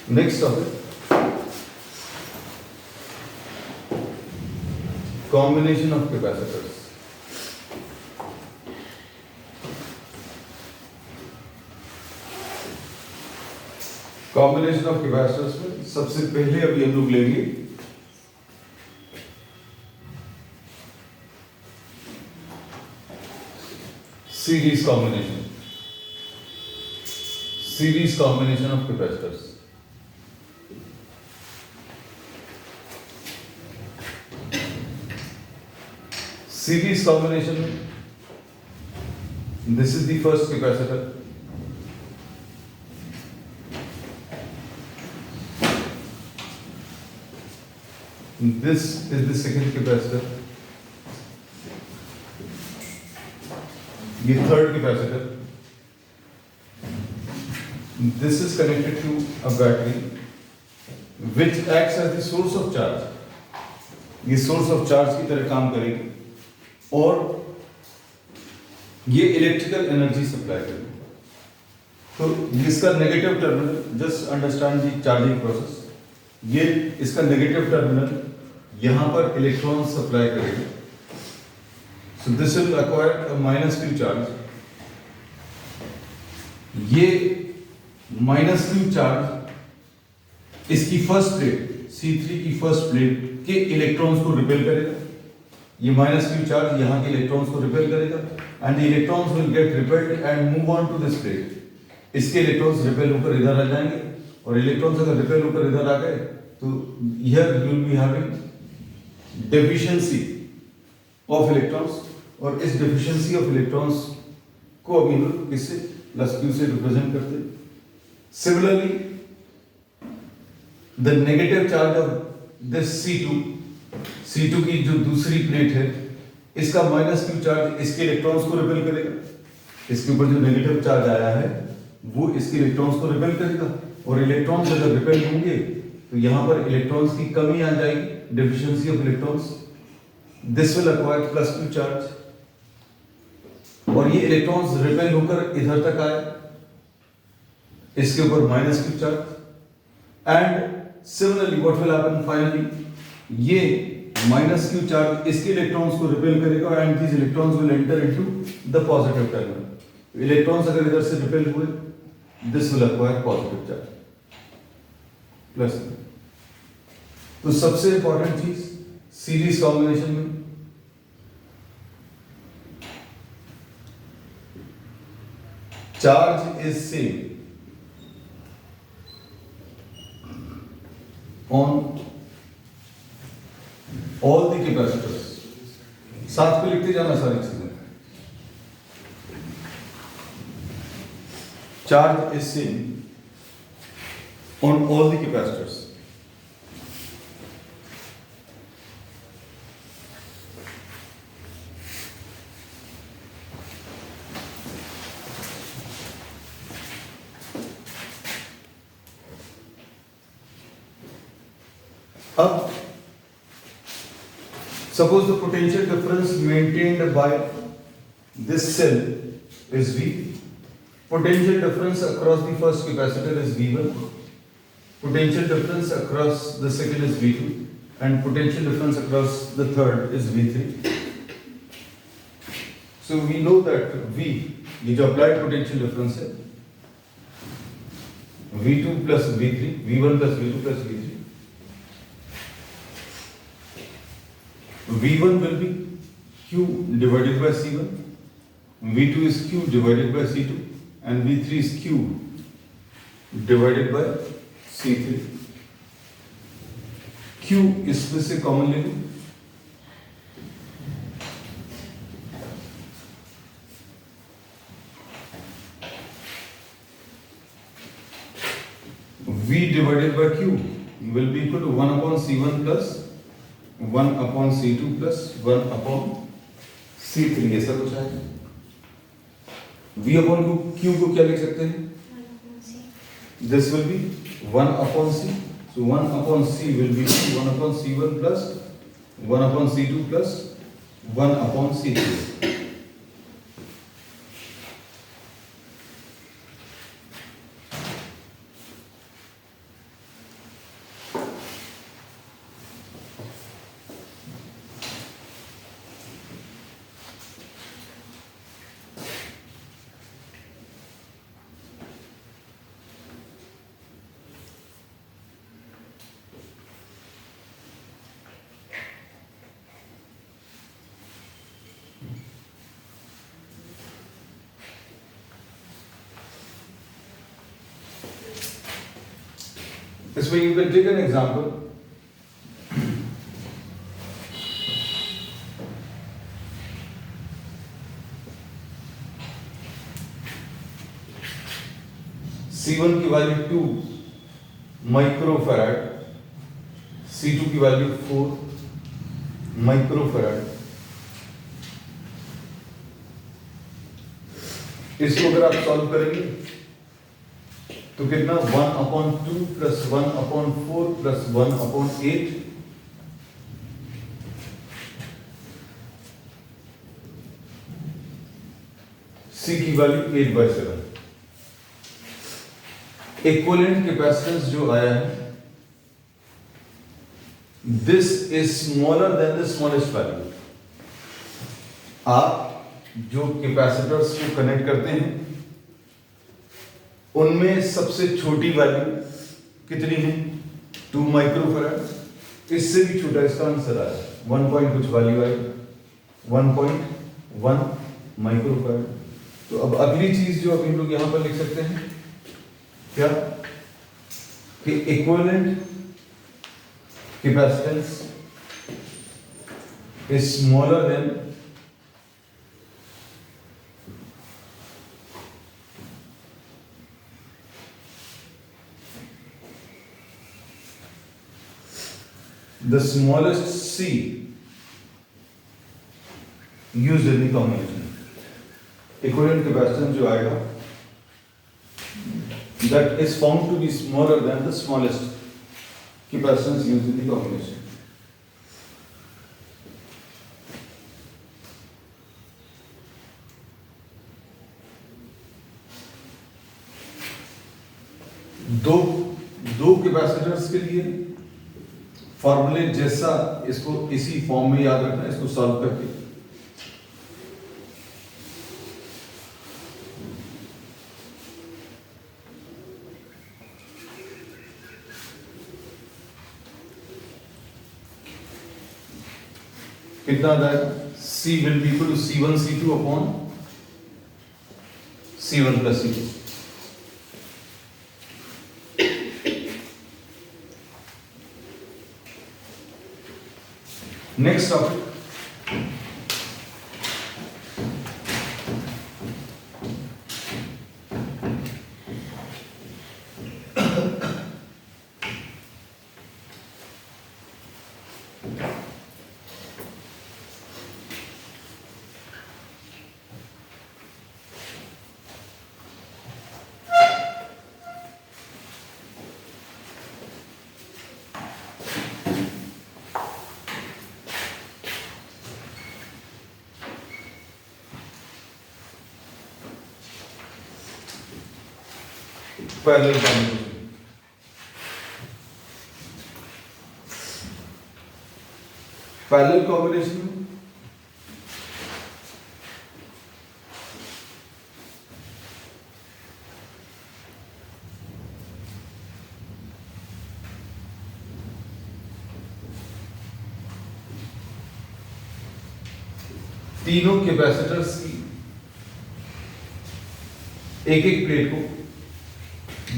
Next topic, combination of capacitors. Combination of capacitors में सबसे पहले अभी हम लोग लेंगे series combination of capacitors. Series combination, this is the first capacitor. This is the second capacitor. The third capacitor. This is connected to a battery which acts as the source of charge. ये source of charge की तरह काम करेगी और ये electrical energy supply करेगी. तो इसका negative terminal, just understand the charging process, ये इसका नेगेटिव टर्मिनल यहां पर इलेक्ट्रॉन सप्लाई करेगा. So this will acquire a minus Q charge. ये माइनस क्यू चार्ज इसकी फर्स्ट प्लेट C3 की फर्स्ट प्लेट के इलेक्ट्रॉन्स को रिपेल करेगा. ये माइनस क्यू चार्ज यहाँ के इलेक्ट्रॉन्स को रिपेल करेगा and the electrons will get repelled and move on to this plate. इसके इलेक्ट्रॉन्स रिपेल होकर इधर आ जाएंगे और इलेक्ट्रॉन्स अगर रिपेल होकर इधर आ गए तो here you will be having deficiency of electrons. और इस डेफिशिएंसी ऑफ इलेक्ट्रॉन्स को अभी हम लोग किससे प्लस क्यू से रिप्रेजेंट करते हैं. Similarly the negative charge of this C2 की जो दूसरी प्लेट है, इसका माइनस क्यू चार्ज इसके इलेक्ट्रॉन्स को रिपेल करेगा. इसके ऊपर जो नेगेटिव चार्ज आया है वो इसके इलेक्ट्रॉन्स को रिपेल करेगा और इलेक्ट्रॉन्स अगर रिपेल होंगे तो यहां पर इलेक्ट्रॉन्स की कमी आ जाएगी, deficiency of electrons. This will acquire plus Q charge और ये इलेक्ट्रॉन्स रिपेल होकर इधर तक आए, इसके ऊपर minus Q charge and similarly what will happen finally, ये माइनस क्यू चार्ज इसके इलेक्ट्रॉन्स को रिपेल करेगा and these electrons will enter into the positive terminal. Electrons अगर इधर से रिपेल हुए, this will acquire positive charge plus. तो सबसे इंपॉर्टेंट चीज सीरीज कॉम्बिनेशन में charge is same on all the capacitors. साथ में लिखते जाना सारी चीजें. Charge is same on all the capacitors. अब suppose the potential difference maintained by this cell is V. Potential difference across the first capacitor is V1. Potential difference across the second is V2 and potential difference across the third is V3. So we know that V, ये जो applied potential difference है, V2 plus V3, V1 plus V2 plus V3. V1 will be Q divided by C1, V2 is Q divided by C2 and V3 is Q divided by C3. Q इसमें से common ले लो. V divided by Q will be equal to 1 upon C1 plus 1 upon C2 plus 1 upon C3. ऐसा कुछ है. V upon Q को क्या लिख सकते हैं? This will be 1 upon C. So 1 upon C will be 1 upon C1 plus 1 upon C2 plus 1 upon C3. इसमें you can take an example. C1 की वैल्यू 2 माइक्रोफैराड, C2 की वैल्यू 4 माइक्रोफैराड। इसको अगर आप सॉल्व करेंगे तो कितना 1/2 प्लस 1/4 प्लस 1/8, C की वैल्यू 8/7। इक्विवेलेंट कैपेसिटेंस जो आया है, this is smaller than the smallest value. आप जो कैपेसिटर्स को कनेक्ट करते हैं उनमें सबसे छोटी वैल्यू कितनी है? 2 माइक्रोफैराड। इससे भी छोटा इसका आंसर आया 1 पॉइंट कुछ वैल्यू आई 1.1 माइक्रोफैराड। तो अब अगली चीज जो अभी हम लोग यहां पर लिख सकते हैं क्या कि equivalent capacitance is smaller than the smallest C used in the combination. Equivalent capacitance जो आएगा that is found to be smaller than the smallest capacitance used in the combination. दो कैपेसिटर्स के लिए फॉर्मूले जैसा इसको इसी फॉर्म में याद रखना है, इसको सॉल्व करके। कितना आ जाएगा? C will be equal to C1 C2 upon C1 plus C2। Next topic, parallel combination. Parallel combination में तीनों कैपेसिटर्स की एक एक प्लेट को,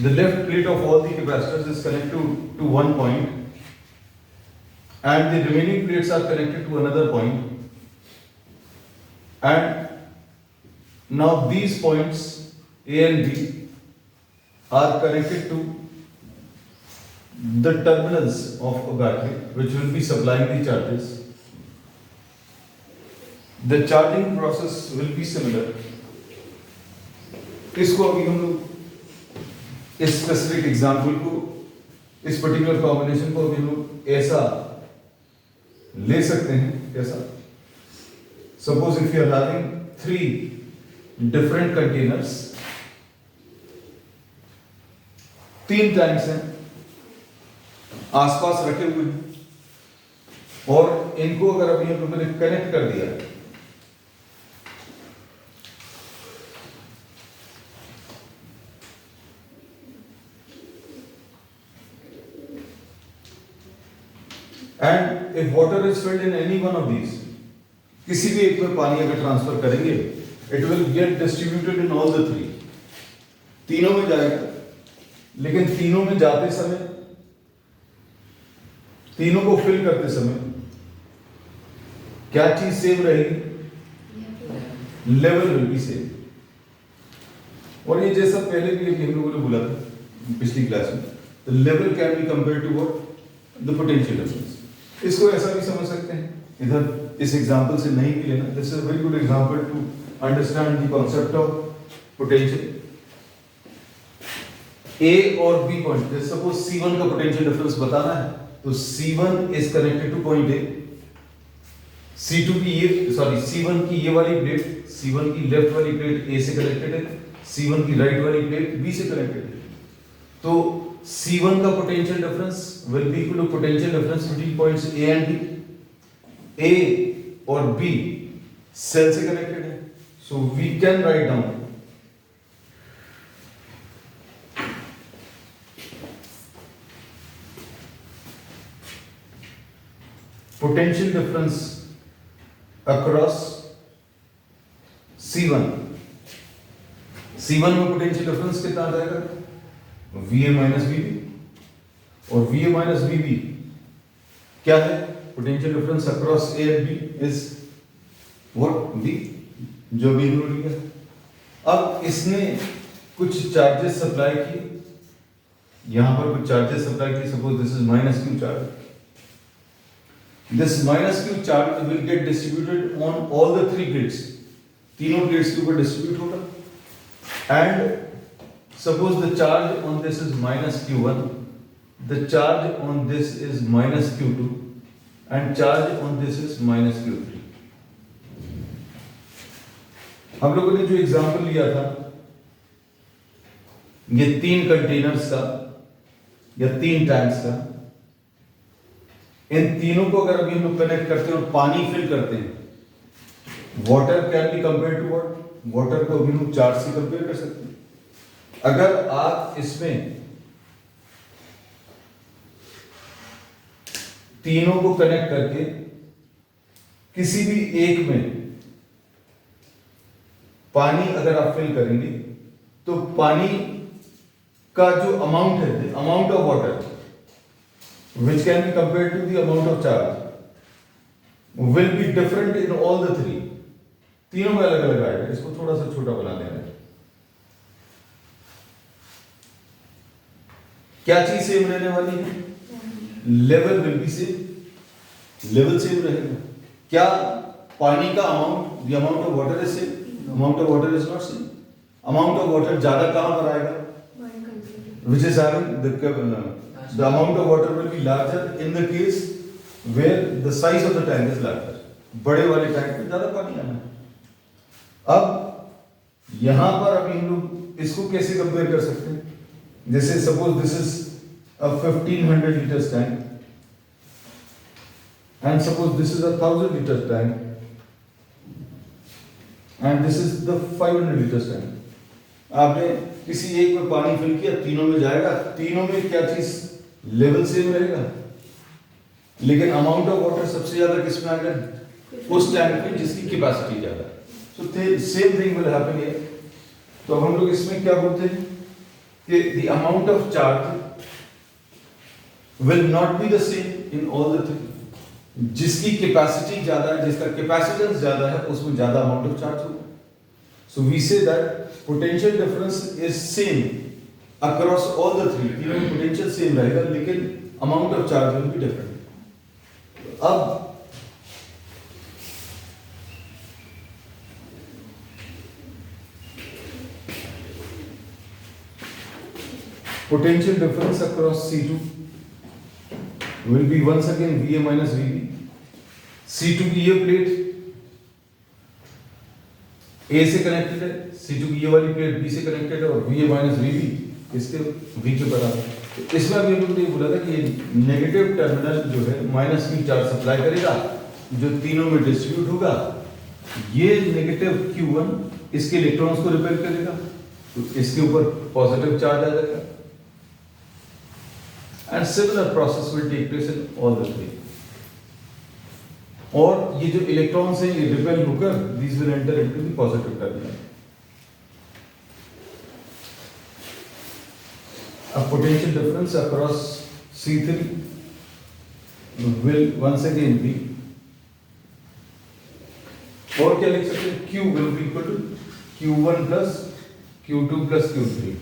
the left plate of all the capacitors is connected to one point and the remaining plates are connected to another point, and now these points A and B are connected to the terminals of a battery which will be supplying the charges. The charging process will be similar. इसको अभी हम लोग इस specific example को, इस particular combination को अभी हम लोग ऐसा ले सकते हैं। कैसा? Suppose if you are having 3 different containers, 3 tanks हैं आसपास रखे हुए हैं और इनको अगर अभी हम लोगों ने कनेक्ट कर दिया and if water is filled in any one of these, किसी भी एक में पानी अगर ट्रांसफर करेंगे it will get distributed in all the 3, तीनों में जाएगा। लेकिन तीनों में जाते समय तीनों को फिल करते समय क्या चीज सेम रहेगी? Level will be same. और ये जैसा पहले भी हम लोगों ने बोला था पिछली क्लास में, the level can be compare to what? The potential difference. इसको ऐसा भी समझ सकते हैं, इधर इस एग्जांपल से नहीं भी लेना, this is a very good example to understand the concept of potential. A और बी पॉइंट, सपोज C1 का पोटेंशियल डिफरेंस बताना है, तो C1 is connected two point A, C1 की ये वाली प्लेट, C1 की लेफ्ट वाली प्लेट ए से कनेक्टेड है, C1 की राइट वाली प्लेट बी से कनेक्टेड है। तो C1 का potential difference will be equal to potential difference between points A and B. A और बी सेल से कनेक्टेड है, so we can write down potential difference across C1 में potential difference कितना आ जाएगा? VA माइनस VB, और VA minus VB क्या है? Potential difference across A and B is what? V, जो भी इन्होंने लिया। अब इसने कुछ चार्जेस सप्लाई किए, यहां पर कुछ चार्जेस सप्लाई किए, suppose this is minus Q charge. This minus Q charge will get distributed on all the three plates. तीनों plates के ऊपर distribute होगा. And suppose the charge on this is minus Q1, the charge on this is minus Q2, and charge on this is minus Q3. हम लोगों ने जो example लिया था, ये 3 कंटेनर्स का या 3 टैंक्स का, इन तीनों को अगर अभी हम लोग कनेक्ट करते हैं और पानी फिल करते हैं, water can be compare to what? Water को अभी हम चार्ज से कंपेयर कर सकते हैं। अगर आप इसमें तीनों को कनेक्ट करके किसी भी एक में पानी अगर आप फिल करेंगे, तो पानी का जो अमाउंट है, amount of water which can be compared to the amount of charge will be different in all the three. तीनों में अलग अलग आएगा। इसको थोड़ा सा छोटा बना देना है। क्या चीज सेम रहने वाली है? Level will be same, level same रहेगा। क्या पानी का amount, the amount of water is same, amount of water is not same. Amount of water ज्यादा कहां पर आएगा? which is having the amount of water will be larger in the case where the size of the tank is larger. बड़े वाले tank में ज्यादा पानी आना है। अब यहां पर अभी हम लोग इसको कैसे कंपेयर कर सकते हैं? जैसे suppose this is a 1500 liters tank and suppose this is a 1000 liters tank and this is the 500 liters tank. आपने किसी एक में पानी फिल किया, तीनों में जाएगा, तीनों में क्या चीज लेवल सेम रहेगा, लेकिन अमाउंट ऑफ वाटर सबसे ज्यादा किसमें आएगा? उस टैंक में जिसकी कैपेसिटी ज्यादा है। So same thing will happen here. तो अब हम लोग इसमें क्या बोलते हैं कि the amount of charge will not be the same in all the three. जिसकी कैपेसिटी ज्यादा है, जिसका कैपेसिटेंस ज्यादा है, उसमें ज्यादा अमाउंट ऑफ चार्ज होगा। So we say that potential difference is same across all the three. तीनों में पोटेंशियल सेम रहेगा, लेकिन amount of charge will be different. अब potential difference across C2 will be once again VA minus VB. C2 की ये plate A से connected है, C2 की ये वाली प्लेट B से कनेक्टेड है, और VA minus VB इसके V के बराबर। तो इसमें अभी हम लोगों ने बोला था कि नेगेटिव टर्मिनल जो है माइनस Q चार्ज सप्लाई करेगा, जो तीनों में डिस्ट्रीब्यूट होगा। ये नेगेटिव Q1 इसके इलेक्ट्रॉन्स को रिपेल करेगा, तो इसके ऊपर पॉजिटिव चार्ज आ जाएगा। And similar process will take place in all the three. और ये जो इलेक्ट्रॉन्स हैं ये रिपेल होकर these will enter into the positive terminal. अब potential difference across C3 will once again be, और क्या लिख सकते हैं, Q will be equal to Q1 plus Q2 plus Q3.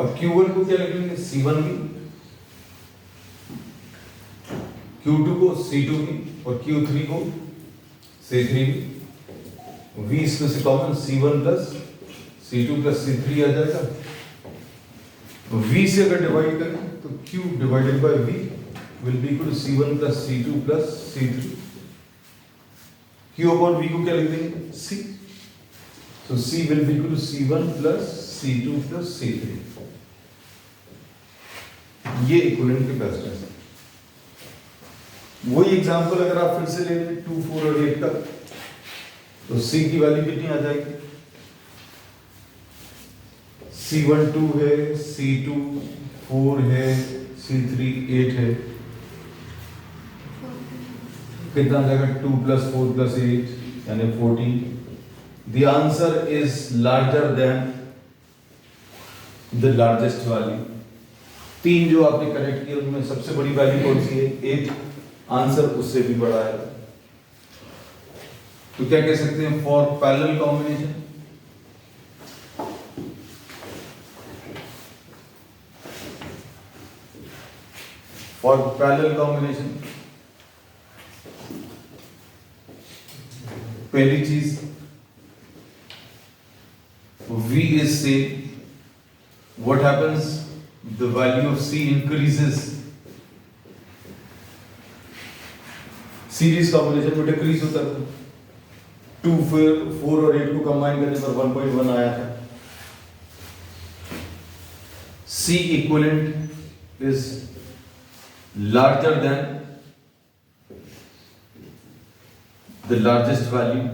अब Q1 को क्या लिखेंगे, C1 भी, Q2 को C2 भी और Q3 को C3 भी. V इसमें से common C1 plus C2 plus C3 आ जाएगा. V से अगर डिवाइड करें तो Q divided by V will be equal to C1 plus C2 plus C3. Q upon V को क्या लिख देंगे, C. So C will be equal to C1 plus C2 plus C3. ये इक्विवेलेंट कैपेसिटेंस है. वही example अगर आप फिर से ले लें 2, 4 और 8 का, तो C की वैल्यू कितनी आ जाएगी, C1 2 है, C2 4 है, C3 8 है. कितना आ जाएगा, 2 plus 4 plus 8 यानी 14. The answer is larger than the largest value. 3 जो आपने करेक्ट किया उनमें सबसे बड़ी वैल्यू कौन सी है, 8. आंसर उससे भी बड़ा है. तो क्या कह सकते हैं, फॉर पैरेलल कॉम्बिनेशन पहली चीज V is same. What happens? The value of C increases. Series combination में डिक्रीज होता है. 2, 4 और 8 को कंबाइन करने पर 1.1 आया था. C equivalent is larger than the largest value.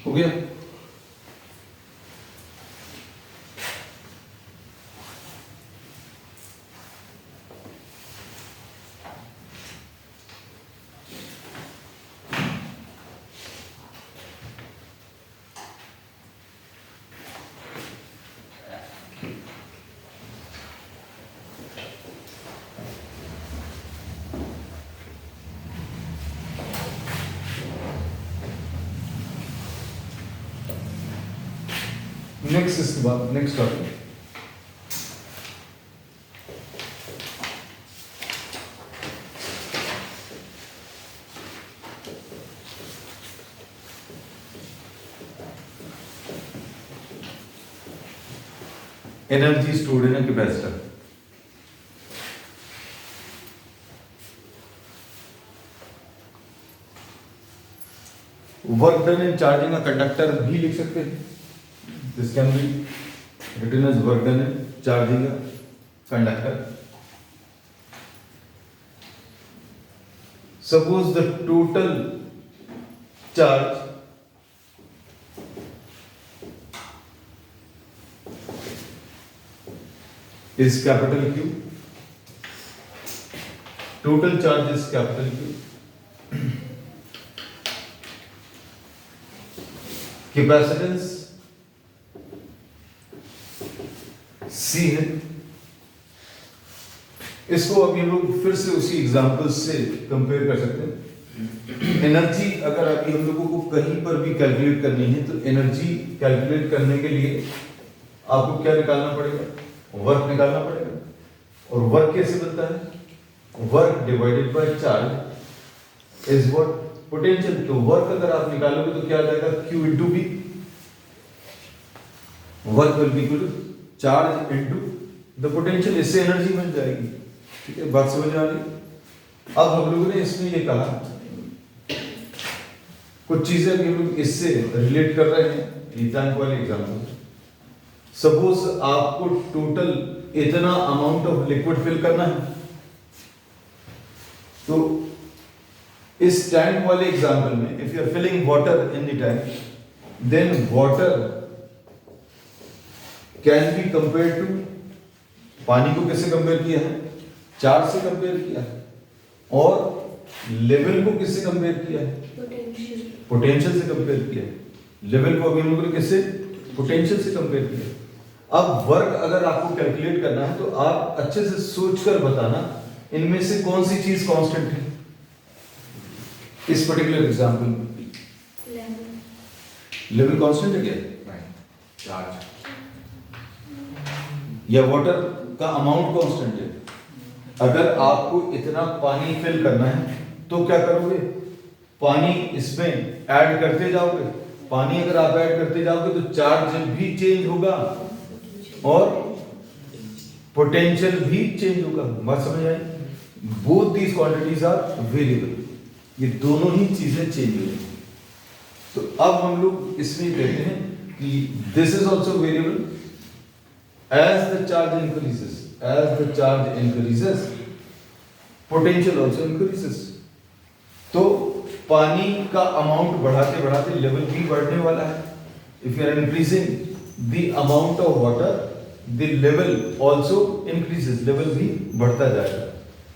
हो गया. नेक्स्ट इसके बाद next topic energy stored in a capacitor. Work done in charging a conductor भी लिख सकते हैं. This can be written as work done in charging a conductor. Suppose the total charge is capital Q. Total charge is capital Q. Capacitance C है। इसको अभी हम लोग फिर से उसी एग्जांपल से कंपेयर कर सकते हैं। एनर्जी अगर अभी हम लोगों को कहीं पर भी कैलकुलेट करनी है तो एनर्जी कैलकुलेट करने के लिए आपको क्या निकालना पड़ेगा? वर्क निकालना पड़ेगा। और वर्क कैसे बनता है? Work divided by charge is what? Potential. तो वर्क अगर आप निकालोगे तो क्या आ जाएगा? Q into V। Work will be equal to charge into the potential. इससे एनर्जी बन जाएगी। ठीक है, बात समझ आ रही? अब हम लोगों ने इसमें ये कहा कुछ चीजें हम लोग इससे रिलेट कर रहे हैं। टैंक वाले एग्जांपल, सपोज आपको टोटल इतना अमाउंट ऑफ लिक्विड फिल करना है, तो इस टैंक वाले एग्जांपल में if you are filling water in the tank, then water can be compare to, पानी को किससे कंपेयर किया है? चार्ज से कंपेयर किया है। और लेवल को किससे कंपेयर किया है? पोटेंशियल से कंपेयर किया है। लेवल को अभी हम लोगों ने किससे? पोटेंशियल से कंपेयर किया। अब वर्क अगर आपको कैलकुलेट करना है तो आप अच्छे से सोचकर बताना इनमें से कौन सी चीज कांस्टेंट है इस पर्टिकुलर एग्जांपल में। लेवल कांस्टेंट है क्या? चार्ज या वाटर का अमाउंट कांस्टेंट है? अगर आपको इतना पानी फिल करना है तो क्या करोगे? पानी इसमें ऐड करते जाओगे। पानी अगर आप ऐड करते जाओगे तो चार्ज भी चेंज होगा और पोटेंशियल भी चेंज होगा। बात समझ आई? Both these quantities are variable. ये दोनों ही चीजें चेंज हो जाएंगी। तो अब हम लोग इसमें कहते हैं कि this is also variable. As the charge increases, potential also increases. तो पानी का अमाउंट बढ़ाते बढ़ाते लेवल भी बढ़ने वाला है। If you are increasing the amount of water, the level also increases. Level भी बढ़ता जाएगा।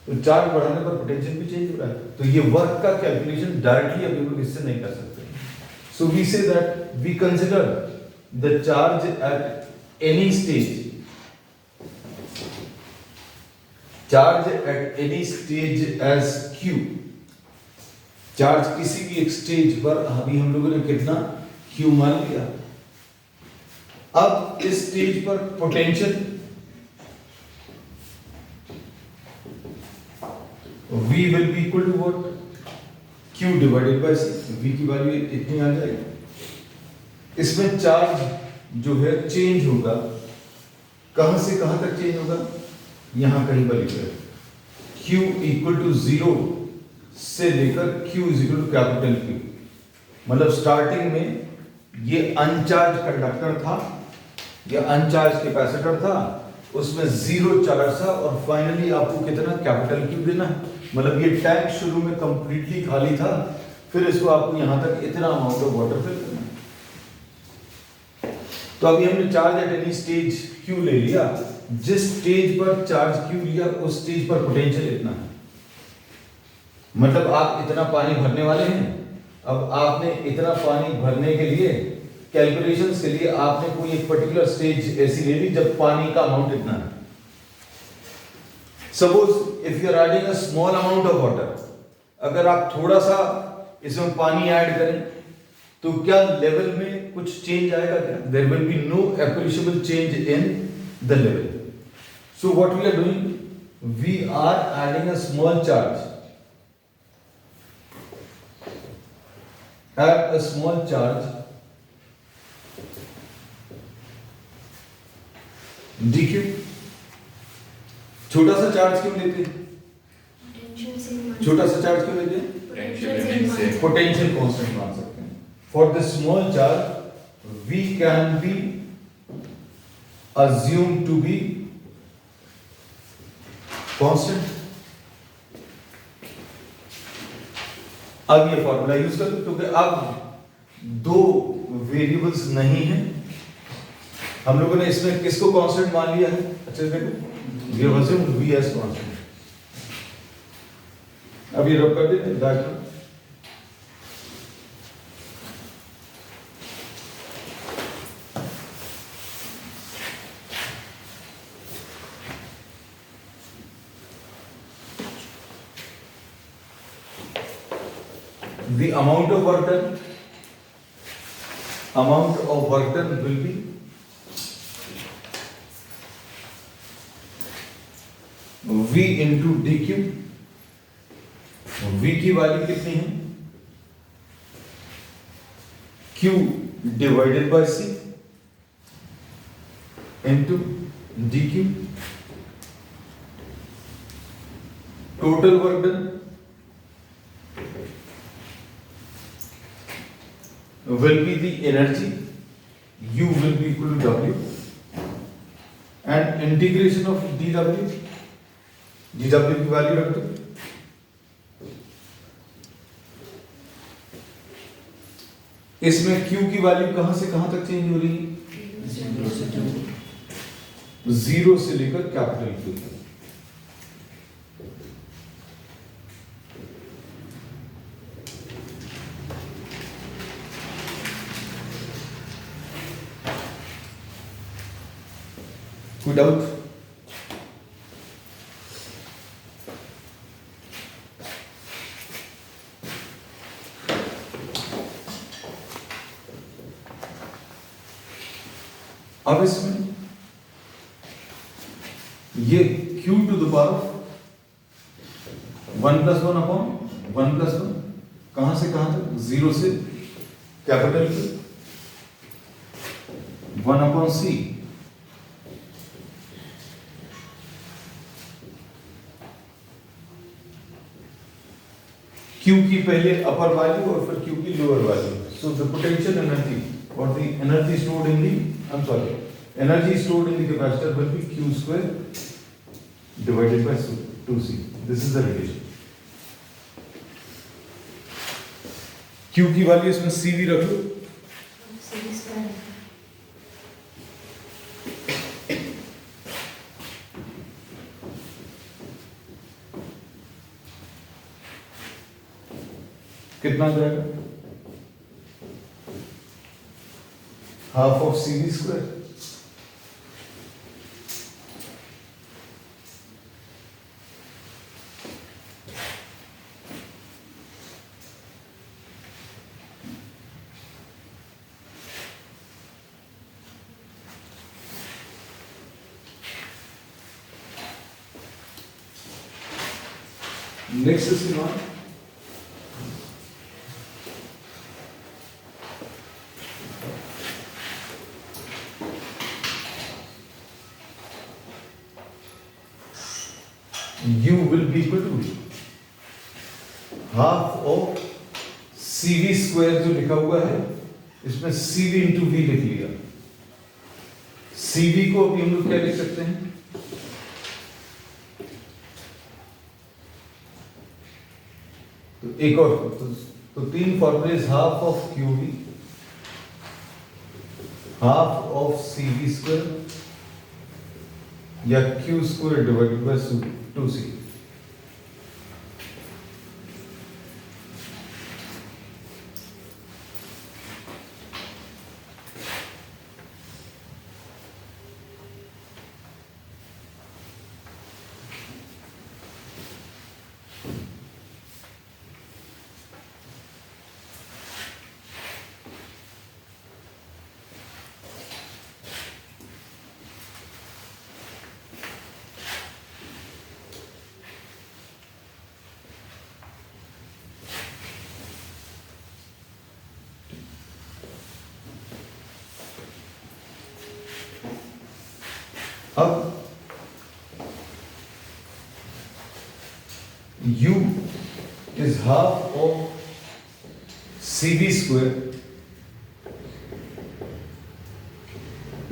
तो चार्ज बढ़ाने पर पोटेंशियल भी चेंज हो रहा है। तो ये वर्क का कैलकुलेशन डायरेक्टली अभी लोग इससे नहीं कर सकते। So we say that we consider the charge at any stage, charge at any stage as Q। Charge किसी भी एक स्टेज पर अभी हम लोगों ने कितना? Q मान लिया। अब इस स्टेज पर potential V will be equal to what? Q divided by C। V की वैल्यू इतनी आ जाएगी। इसमें चार्ज जो है चेंज होगा। कहां से कहां तक चेंज होगा? यहां कहीं पर लिखा है Q इक्वल टू 0 से लेकर Q is equal to capital Q। मतलब स्टार्टिंग में ये अनचार्ज कंडक्टर था, ये अनचार्ज कैपेसिटर था, उसमें 0 चार्ज था और फाइनली आपको कितना? कैपिटल Q देना है। मतलब ये टैंक शुरू में कंप्लीटली खाली था, फिर इसको आपको यहां तक इतना अमाउंट ऑफ वाटर फिल करना है। तो अभी हमने charge at any stage Q ले लिया। जिस स्टेज पर चार्ज Q लिया उस स्टेज पर पोटेंशियल इतना है। मतलब आप इतना पानी भरने वाले हैं। अब आपने इतना पानी भरने के लिए कैलकुलेशंस के लिए आपने कोई एक पर्टिकुलर स्टेज ऐसी ले ली जब पानी का अमाउंट इतना है। Suppose if you are adding a small amount of water, अगर आप थोड़ा सा इसमें पानी ऐड करें तो क्या लेवल में कुछ चेंज आएगा क्या? There will be no appreciable change in the level. So what we are doing, we are adding a small charge at a small charge dq। छोटा सा चार्ज क्यों लेते हैं? छोटा सा चार्ज क्यों लेते हैं? पोटेंशियल कांस्टेंट मान सकते हैं। For the small charge we can be assumed to be constant. अब ये फॉर्मूला यूज कर लो क्योंकि अब दो वेरिएबल्स नहीं है। हम लोगों ने इसमें किसको कांस्टेंट मान लिया है? अच्छे से देखो, we have assumed V as constant. अब ये रब कर देते हैं diagram. the amount of work done will be V into dq. V की वैल्यू कितनी है? Q divided bye C into dq. Total work done will be the energy, U will be equal to W, and integration of dW की value रख दो. इसमें Q की value कहां से कहां तक चेंज हो रही है? 0 से लेकर कैपिटल Q तक. कोई डाउट? अब इसमें ये Q to the power 1 + 1 upon 1 + 1 कहां से कहां तक? 0 से capital Q 1 upon C Q की पहले अपर वैल्यू और फिर Q की lower value. So the potential energy और the energy stored in the energy stored in the capacitor will be Q square divided by 2C. This is the relation. Q की value इसमें CV रख लो. CV square. कितना जाएगा? Half of CV square. Next is one. U will be equal to half of CV square जो लिखा हुआ है इसमें CV into V लिख लिया. CV को अभी हम लोग क्या लिख सकते हैं? तो एक और तो 3 फॉर्मूले half of QV, half of CV square या Q square divided by 2C. अब U is half of CV square.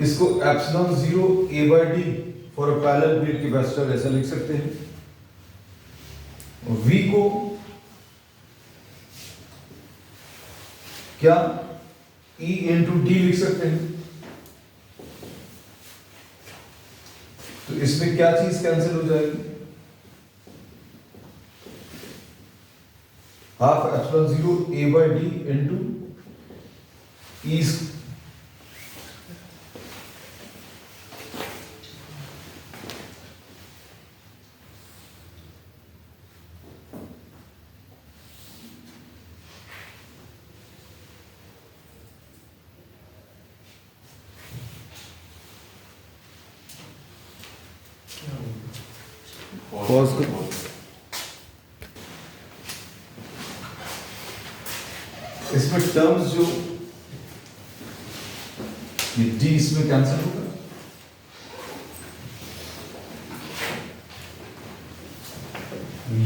इसको epsilon 0 A/D for a parallel plate capacitor ऐसा लिख सकते हैं. V को क्या E into D लिख सकते हैं. तो इसमें क्या चीज कैंसिल हो जाएगी? Half epsilon 0 A/D into E. Pause करो। इसमें टर्म्स जो ये d इसमें कैंसिल होगा,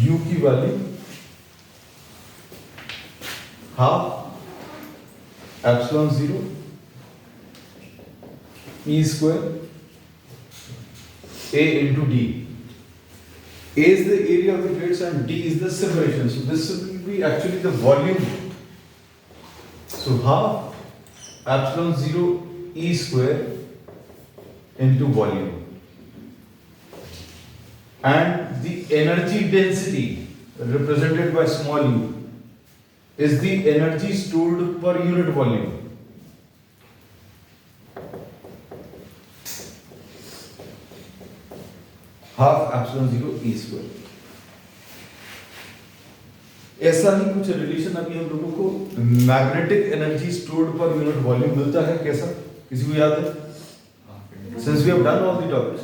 u की value half epsilon 0 e square a into d. A is the area of the plates and d is the separation. So this will be actually the volume. So half epsilon 0 e square into volume. And the energy density represented by small u is the energy stored per unit volume. Half epsilon 0 e square. ऐसा ही कुछ relation अभी हम लोगों को magnetic energy stored per unit volume मिलता है, कैसा किसी को याद है? Since we have done all the topics,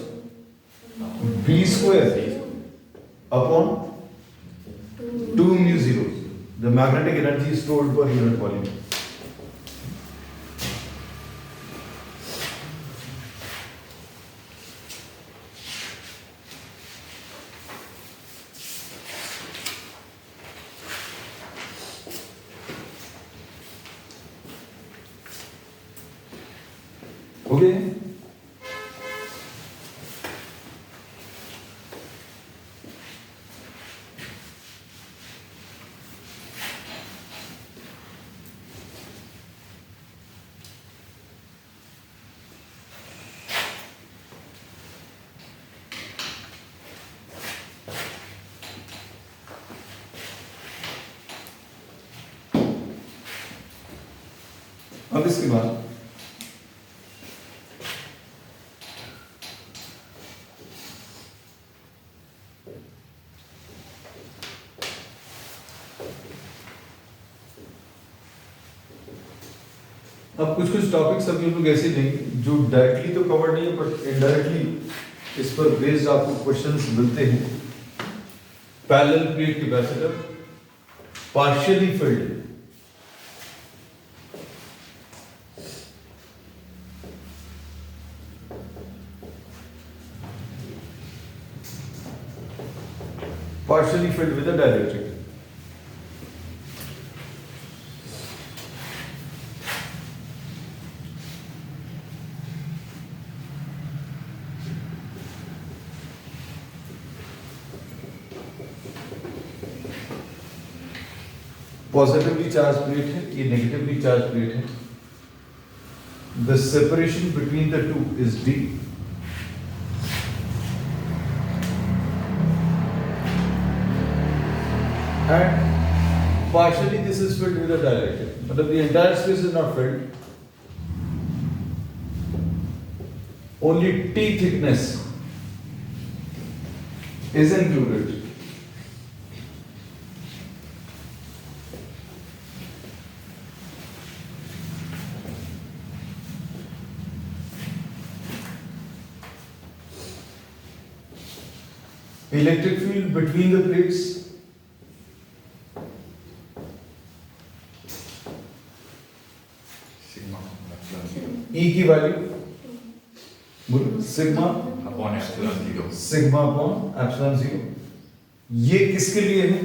v square upon 2 mu 0 the magnetic energy stored per unit volume. हो गए? अब इसके बाद अब कुछ कुछ टॉपिक्स अभी हम लोग ऐसे लेंगे जो डायरेक्टली तो कवर नहीं है बट इनडायरेक्टली इस पर बेस्ड आपको क्वेश्चंस मिलते हैं। Parallel plate capacitor partially field, partially filled with a dielectric. Positively charged plate है, ये negatively charged plate है. The separation between the two is d. And partially this is filled with a dielectric, but the entire space is not filled. Only T thickness is included. Electric field between the plates E की value बोलो sigma upon epsilon 0 sigma upon epsilon 0। ये किसके लिए है?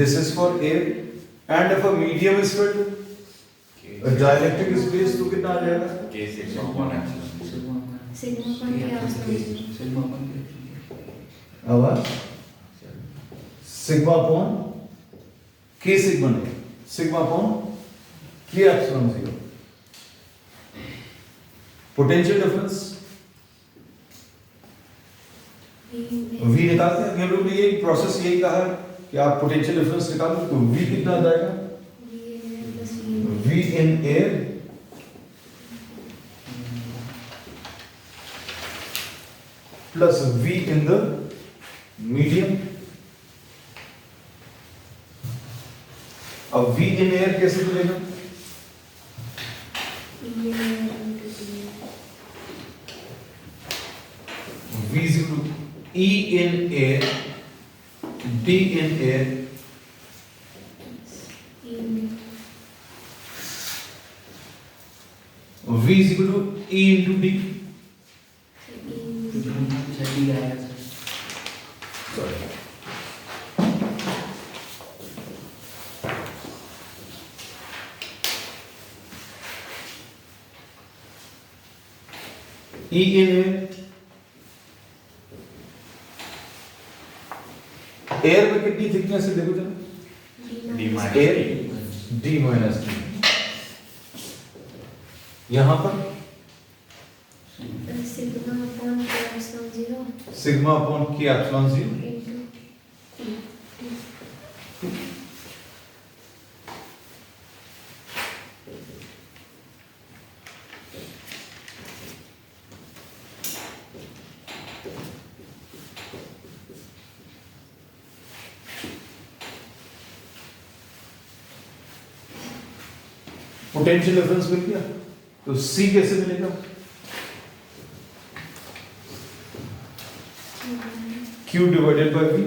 This is for air and if a medium is filled dielectric space तो कितना आ जाएगा? k sigma upon epsilon sigma upon के आसपास आवाज सिग्मा अपॉन के सिग्मा नहीं sigma upon K epsilon 0। Potential difference V निकालते हैं। हम लोग ने ये प्रोसेस यही कहा है कि आप पोटेंशियल डिफरेंस निकालो तो V कितना आ जाएगा? V in air plus V in the medium। अब V in air कैसे मिलेगा? V is equal to E air, V is equal to E into D. जल्दी आया सर Sorry. E in है एयर में कितनी थिकनेस है देखो जरा D minus air D. D minus D यहां पर sigma upon K epsilon 0 potential difference मिल गया तो C कैसे मिलेगा Q डिवाइडेड बाय V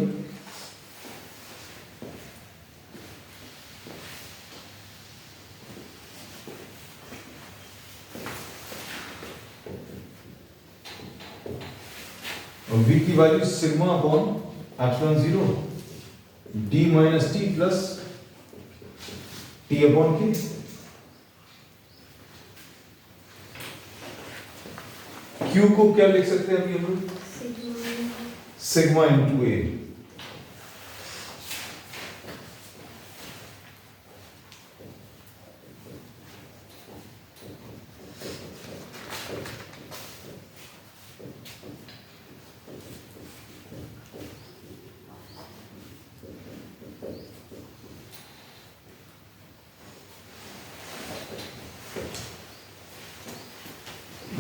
और V की value sigma upon epsilon 0 D minus T plus T upon K Q को क्या लिख सकते हैं अभी हम लोग sigma into A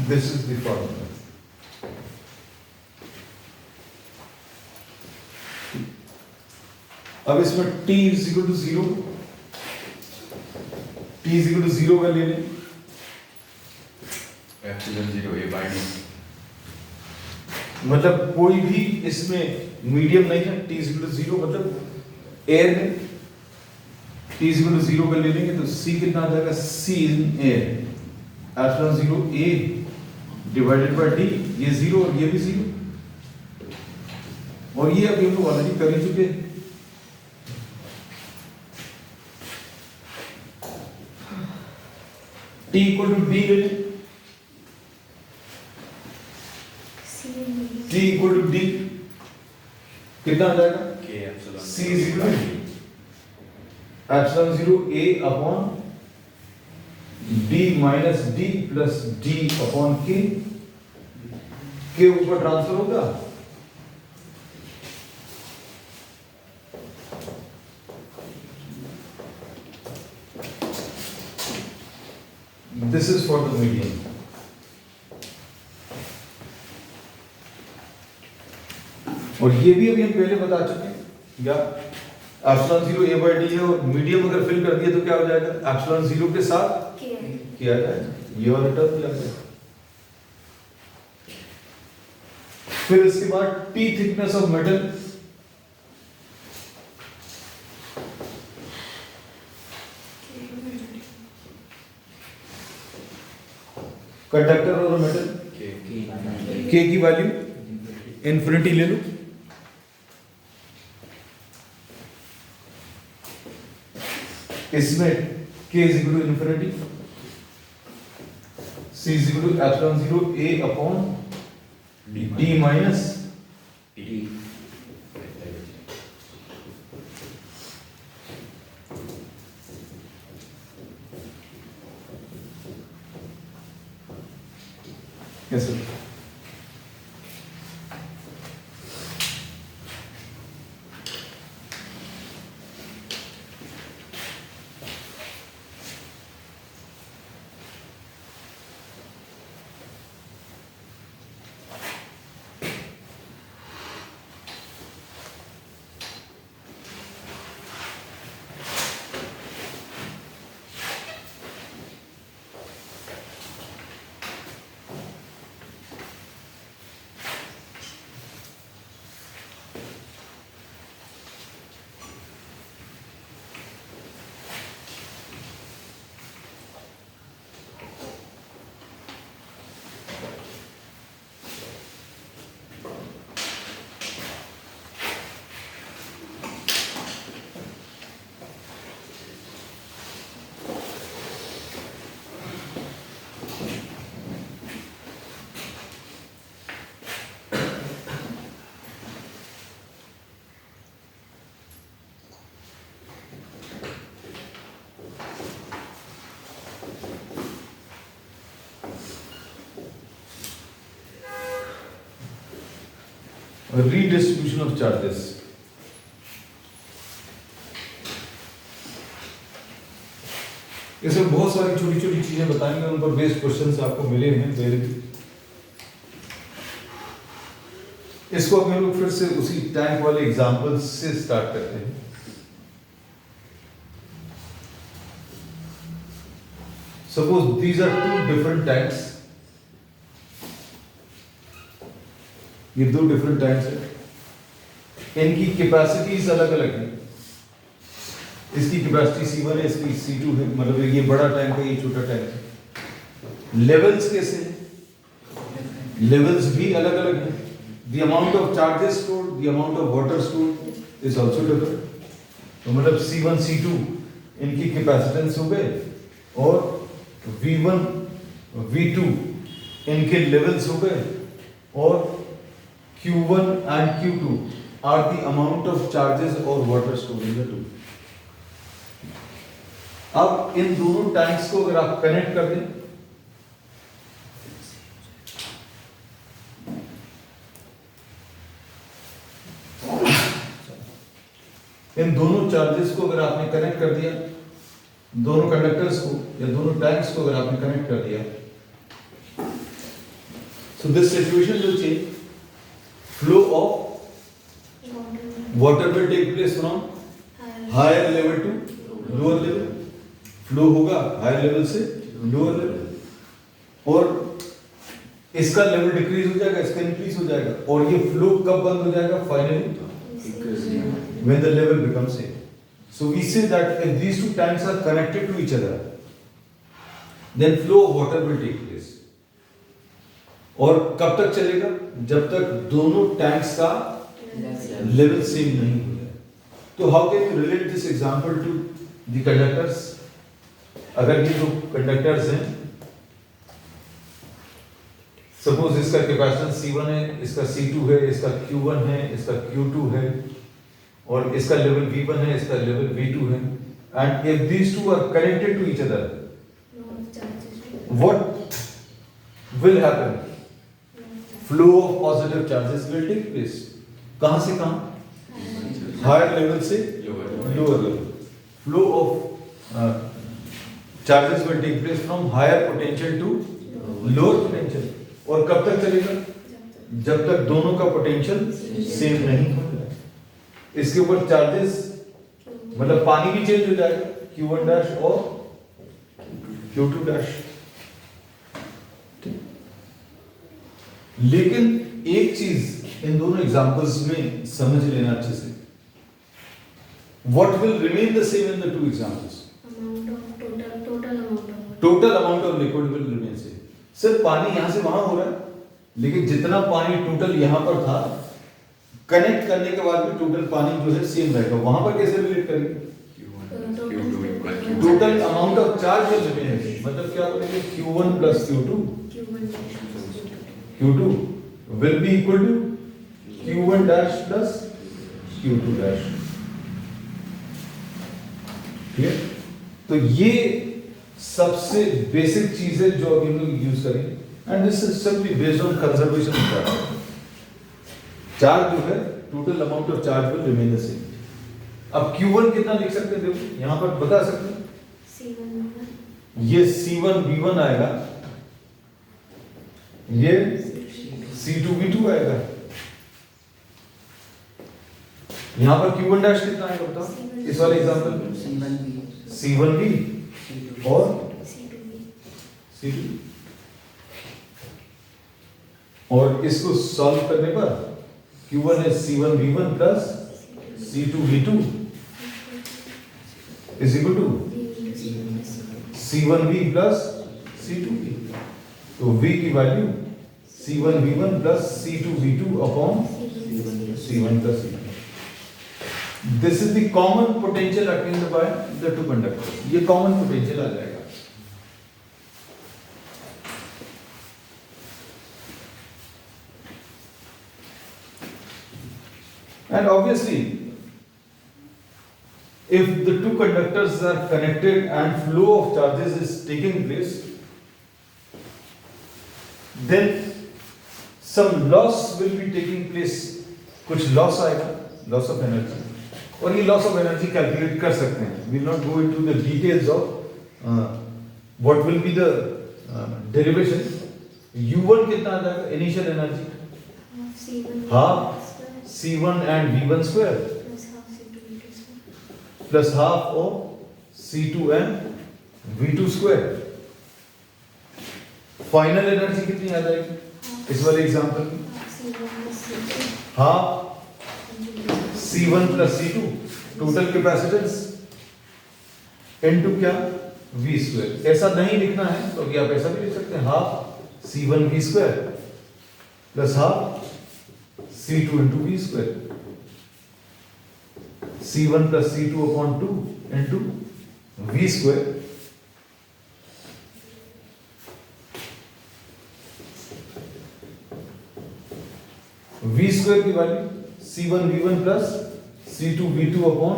This is the formula. अब इसमें t is equal to 0 t is equal to 0 का ले लें Epsilon 0 A by D. मतलब कोई भी इसमें मीडियम नहीं है t is equal to 0 मतलब एयर में t is equal to 0 का ले लेंगे तो c कितना आ जाएगा c in air epsilon 0 a divided by d ये 0 और ये भी 0 और ये अभी हम लोग ऑलरेडी कर ही चुके हैं t equal to d ले लें t equal to d कितना आ जाएगा K epsilon c is equal to epsilon 0 a upon d minus d plus d upon k के ऊपर ट्रांसफर होगा this is for the medium और ये भी अभी हम पहले बता चुके हैं या एप्सिलॉन 0 a by d है और मीडियम अगर फिल कर दिया तो क्या हो जाएगा एप्सिलॉन 0 के साथ किया जाएगा ये वाला टर्म लग जाएगा फिर इसके बाद t thickness of metal conductor और मेटल K k की वैल्यू इन्फिनिटी ले लो इसमें k is equal to infinity c is equal to epsilon 0 a upon d minus D. yes sir redistribution of charges. इसमें बहुत सारी छोटी छोटी चीजें बताएंगे, उन पर बेस्ड क्वेश्चंस आपको मिले हैं पहले भी। इसको हम लोग फिर से उसी टैंक वाले एग्जांपल्स से स्टार्ट करते हैं। Suppose these are two different tanks. ये दो डिफरेंट टैंक्स हैं, इनकी कैपेसिटीज अलग अलग हैं। इसकी कैपेसिटी C1 है, इसकी C2 है, मतलब ये बड़ा टैंक है, ये छोटा टैंक है। लेवल्स कैसे हैं? लेवल्स भी अलग अलग हैं। The amount of charges stored, the amount of water stored is also different. तो मतलब C1, C2 इनकी कैपेसिटेंस हो गए, और V1, V2 इनके लेवल्स हो गए, और Q1 and Q2 are the amount of charges or water stored in the two. अब इन दोनों टैंक्स को अगर आप कनेक्ट कर दें, इन दोनों चार्जेस को अगर आपने कनेक्ट कर दिया, दोनों कंडक्टर्स को या दोनों टैंक्स को अगर आपने कनेक्ट कर दिया, so this situation will change. Flow of water will take place from higher level to lower level. Flow होगा हायर लेवल से लोअर लेवल, और इसका लेवल डिक्रीज हो जाएगा, इसका इंक्रीज हो जाएगा, और ये फ्लो कब बंद हो जाएगा? Finally when the level becomes same. So we say that if these two tanks are connected to each other, then flow of water will take place. और कब तक चलेगा? जब तक दोनों टैंक्स का लेवल सेम नहीं हो जाए। तो how can you relate this example to the conductors? अगर ये दो कंडक्टर्स हैं, सपोज इसका कैपेसिटेंस C1 है, इसका C2 है, इसका Q1 है, इसका Q2 है, और इसका लेवल V1 है, इसका लेवल V2 है, and if these two are connected to each other, what will happen? Flow of positive charges will take place. कहां से कहां? हायर लेवल से lower level. Flow of charges will take place from higher potential to lower potential. और कब तक चलेगा? जब तक दोनों का पोटेंशियल सेम नहीं हो जाए। इसके ऊपर चार्जेस मतलब पानी भी चेंज हो जाएगा, Q1 डैश और Q2 डैश। लेकिन एक चीज इन दोनों एग्जांपल्स में समझ लेना अच्छे से, what will remain the same in the two examples? Total amount of liquid will remain same. सिर्फ पानी यहां से वहां हो रहा है, लेकिन जितना पानी टोटल यहां पर था, कनेक्ट करने के बाद भी टोटल पानी जो है सेम रहेगा। वहां पर कैसे रिलेट करेंगे? Total amount of charge will remain, मतलब क्या बोलेंगे? Q1 plus Q2 will be equal to Q1 dash plus Q2 dash। ठीक है? तो ये सबसे बेसिक चीज है जो अभी हम लोग यूज करेंगे, and this is simply based on conservation of charge. Charge जो है, total amount of charge will remain the same. अब Q1 कितना लिख सकते हैं? देखो यहां पर बता सकते हैं, ये C1 V1 आएगा, ये C2 V2 आएगा। यहां पर Q1 डैश कितना आएगा बताओ इस वाले एग्जांपल में? C1 V और C2, और इसको सॉल्व करने पर Q1 है C1 V1 plus C2 V2 is equal to C1 V plus C2 V। तो V की value C1 V1 plus C2 V2 upon C1 plus C2। This is the common potential attained by the two conductors. ये common potential आ जाएगा। And obviously, if the two conductors are connected and flow of charges is taking place, then some loss will be taking place कुछ loss आएगा, loss of energy, और ये loss of energy calculate कर सकते हैं. We will not go into the details of what will be the derivation. U1 कितना आ जाएगा initial energy? Half C1 and V1 square plus half of C2 and V2 square. Final energy कितनी आ जाएगी इस वाले एग्जांपल में? Half C1 plus C2 total capacitance into क्या V square. ऐसा नहीं लिखना है तो क्या आप ऐसा भी लिख सकते हैं, half C1 V square plus half C2 into V square. C1 plus C2 upon 2 into V square. V square की value C1 V1 plus C2 V2 upon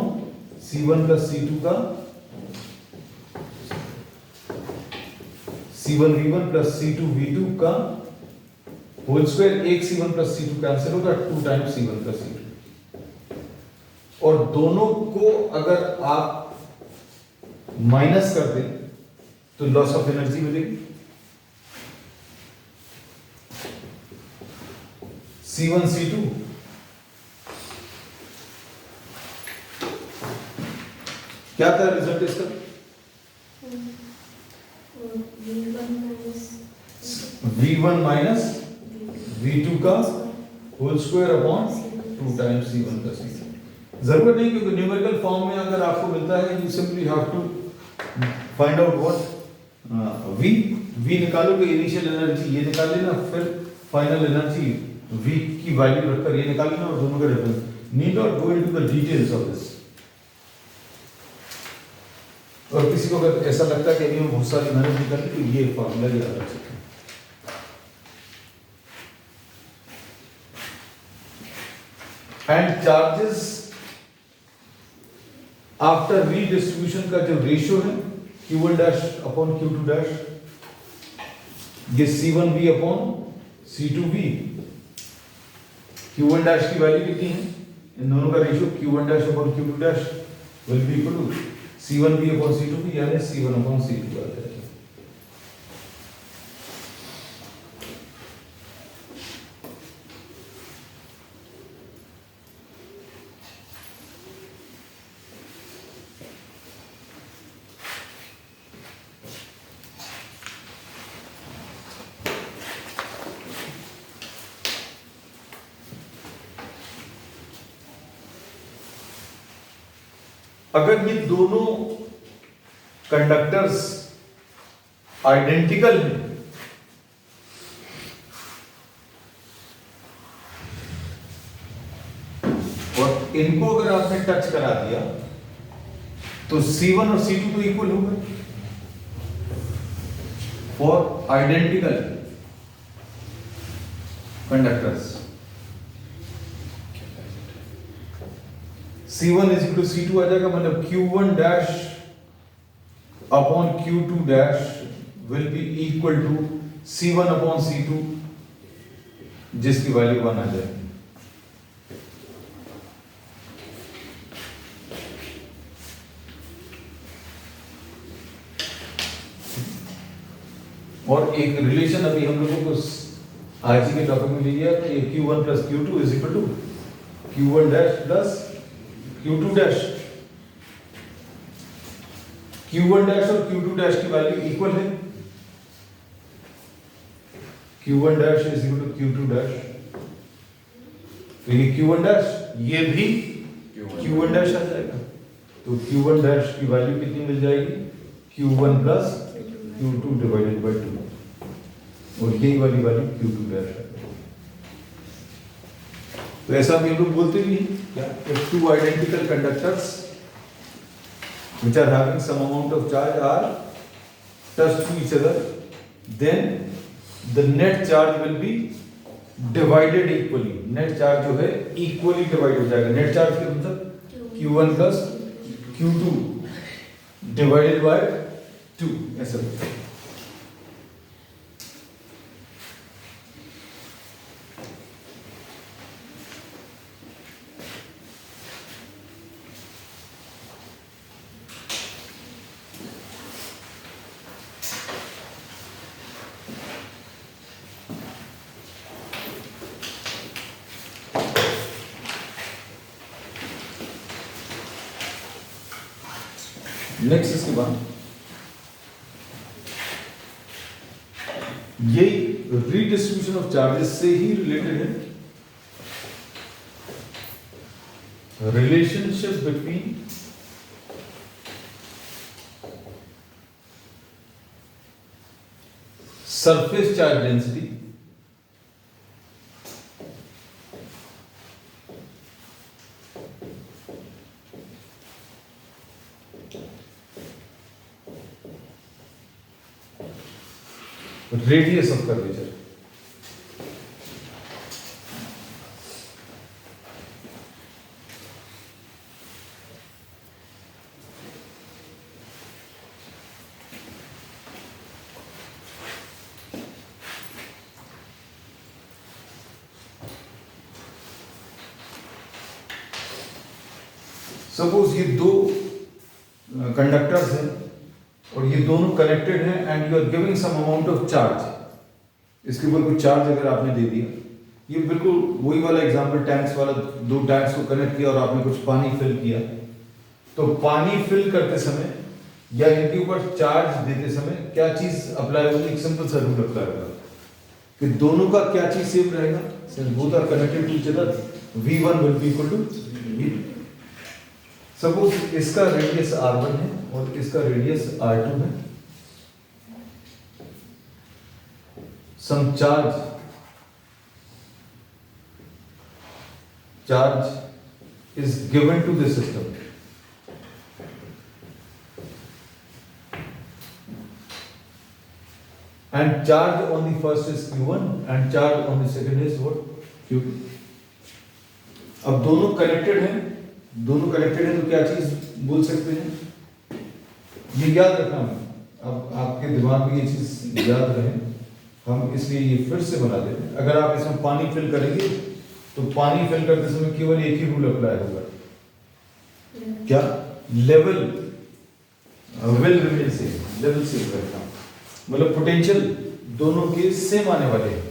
C1 plus C2 का C1 V1 plus C2 V2 का whole square. एक C1 plus C2 cancel होगा, 2 times C1 plus C2. और दोनों को अगर आप माइनस कर दें तो लॉस ऑफ एनर्जी मिलेगी. C1 C2 क्या था रिजल्ट इसका? V1 माइनस V2 का whole square upon 2 times C1 plus C2. जरूरत नहीं, क्योंकि न्यूमेरिकल फॉर्म में अगर आपको मिलता है you simply have to find out what V निकालोगे, इनिशियल एनर्जी ये निकाल लेना, फिर फाइनल एनर्जी V की वैल्यू रखकर ये निकाल लेना, और दोनों का difference. Need not go into the details of this. और किसी को अगर ऐसा लगता है कि अभी हम बहुत सारी मेहनत निकालें तो ये फॉर्मूला याद रख सकते हैं. एंड चार्जेस आफ्टर रीडिस्ट्रीब्यूशन का जो रेशियो है Q1 dash upon Q2 dash, ये C1V upon C2V. Q1 dash की वैल्यू कितनी है? इन दोनों का ratio Q1 dash upon Q2 dash will be equal to C1V upon C2V, यानी C1 अपॉन C2 आ जाएगा. अगर ये दोनों कंडक्टर्स आइडेंटिकल हैं और इनको अगर आपने टच करा दिया तो C1 और C2 तो इक्वल हो गए for identical conductors. C1 is equal to C2 आ जाएगा, मतलब Q1 dash upon Q2 dash will be equal to C1 upon C2, जिसकी वैल्यू 1 आ जाएगी. और एक रिलेशन अभी हम लोगों को आज के टॉपिक में लिया कि Q1 plus Q2 is equal to Q1 dash plus Q2 dash. Q1 dash और Q2 डैश की वैल्यू इक्वल है. Q1 dash is equal to Q2 dash. तो ये Q1 डैश, ये भी Q1 डैश आ जाएगा. तो Q1 डैश की वैल्यू कितनी मिल जाएगी? Q1 plus Q2 divided by 2, और यही वाली वैल्यू Q2 डैश है. तो ऐसा भी हम लोग बोलते भी हैं क्या, if two identical conductors which are having some amount of charge are touched to each other, then the net charge will be divided equally. net charge जो है equally divide हो जाएगा. net charge के मतलब Q1 plus Q2 divided by 2 ऐसा. Next इसके बाद यही रीडिस्ट्रीब्यूशन ऑफ चार्जेस से ही रिलेटेड है relationship between surface charge density radius of curvature. Suppose ये दो कंडक्टर्स हैं और ये दोनों कनेक्टेड हैं and you are giving some amount of charge. इसके ऊपर कुछ चार्ज अगर आपने दे दिया, ये बिल्कुल वही वाला एग्जांपल टैंक्स वाला, दो टैंक्स को कनेक्ट किया और आपने कुछ पानी फिल किया, तो पानी फिल करते समय या इनके ऊपर चार्ज देते समय क्या चीज अप्लाई होगी? एक सिंपल सा रूल अप्लाई होगा कि दोनों का क्या चीज सेम रहेगा, since both are connected to each other, v1 will be equal to v2। सपोज इसका रेडियस r1 है और इसका रेडियस r2 है, some charge is given to the system and charge on the first is q1 and charge on the second is what? q2। अब दोनों connected हैं, तो क्या चीज बोल सकते हैं? ये याद रखना है, अब आपके दिमाग में ये चीज याद रहे, हम इसलिए ये फिर से बना देते हैं। अगर आप इसमें पानी फिल करेंगे तो पानी फिल करते समय केवल एक ही रूल अप्लाई होगा, क्या? Level will remain same, level same रखना, मतलब पोटेंशियल दोनों के सेम आने वाले हैं।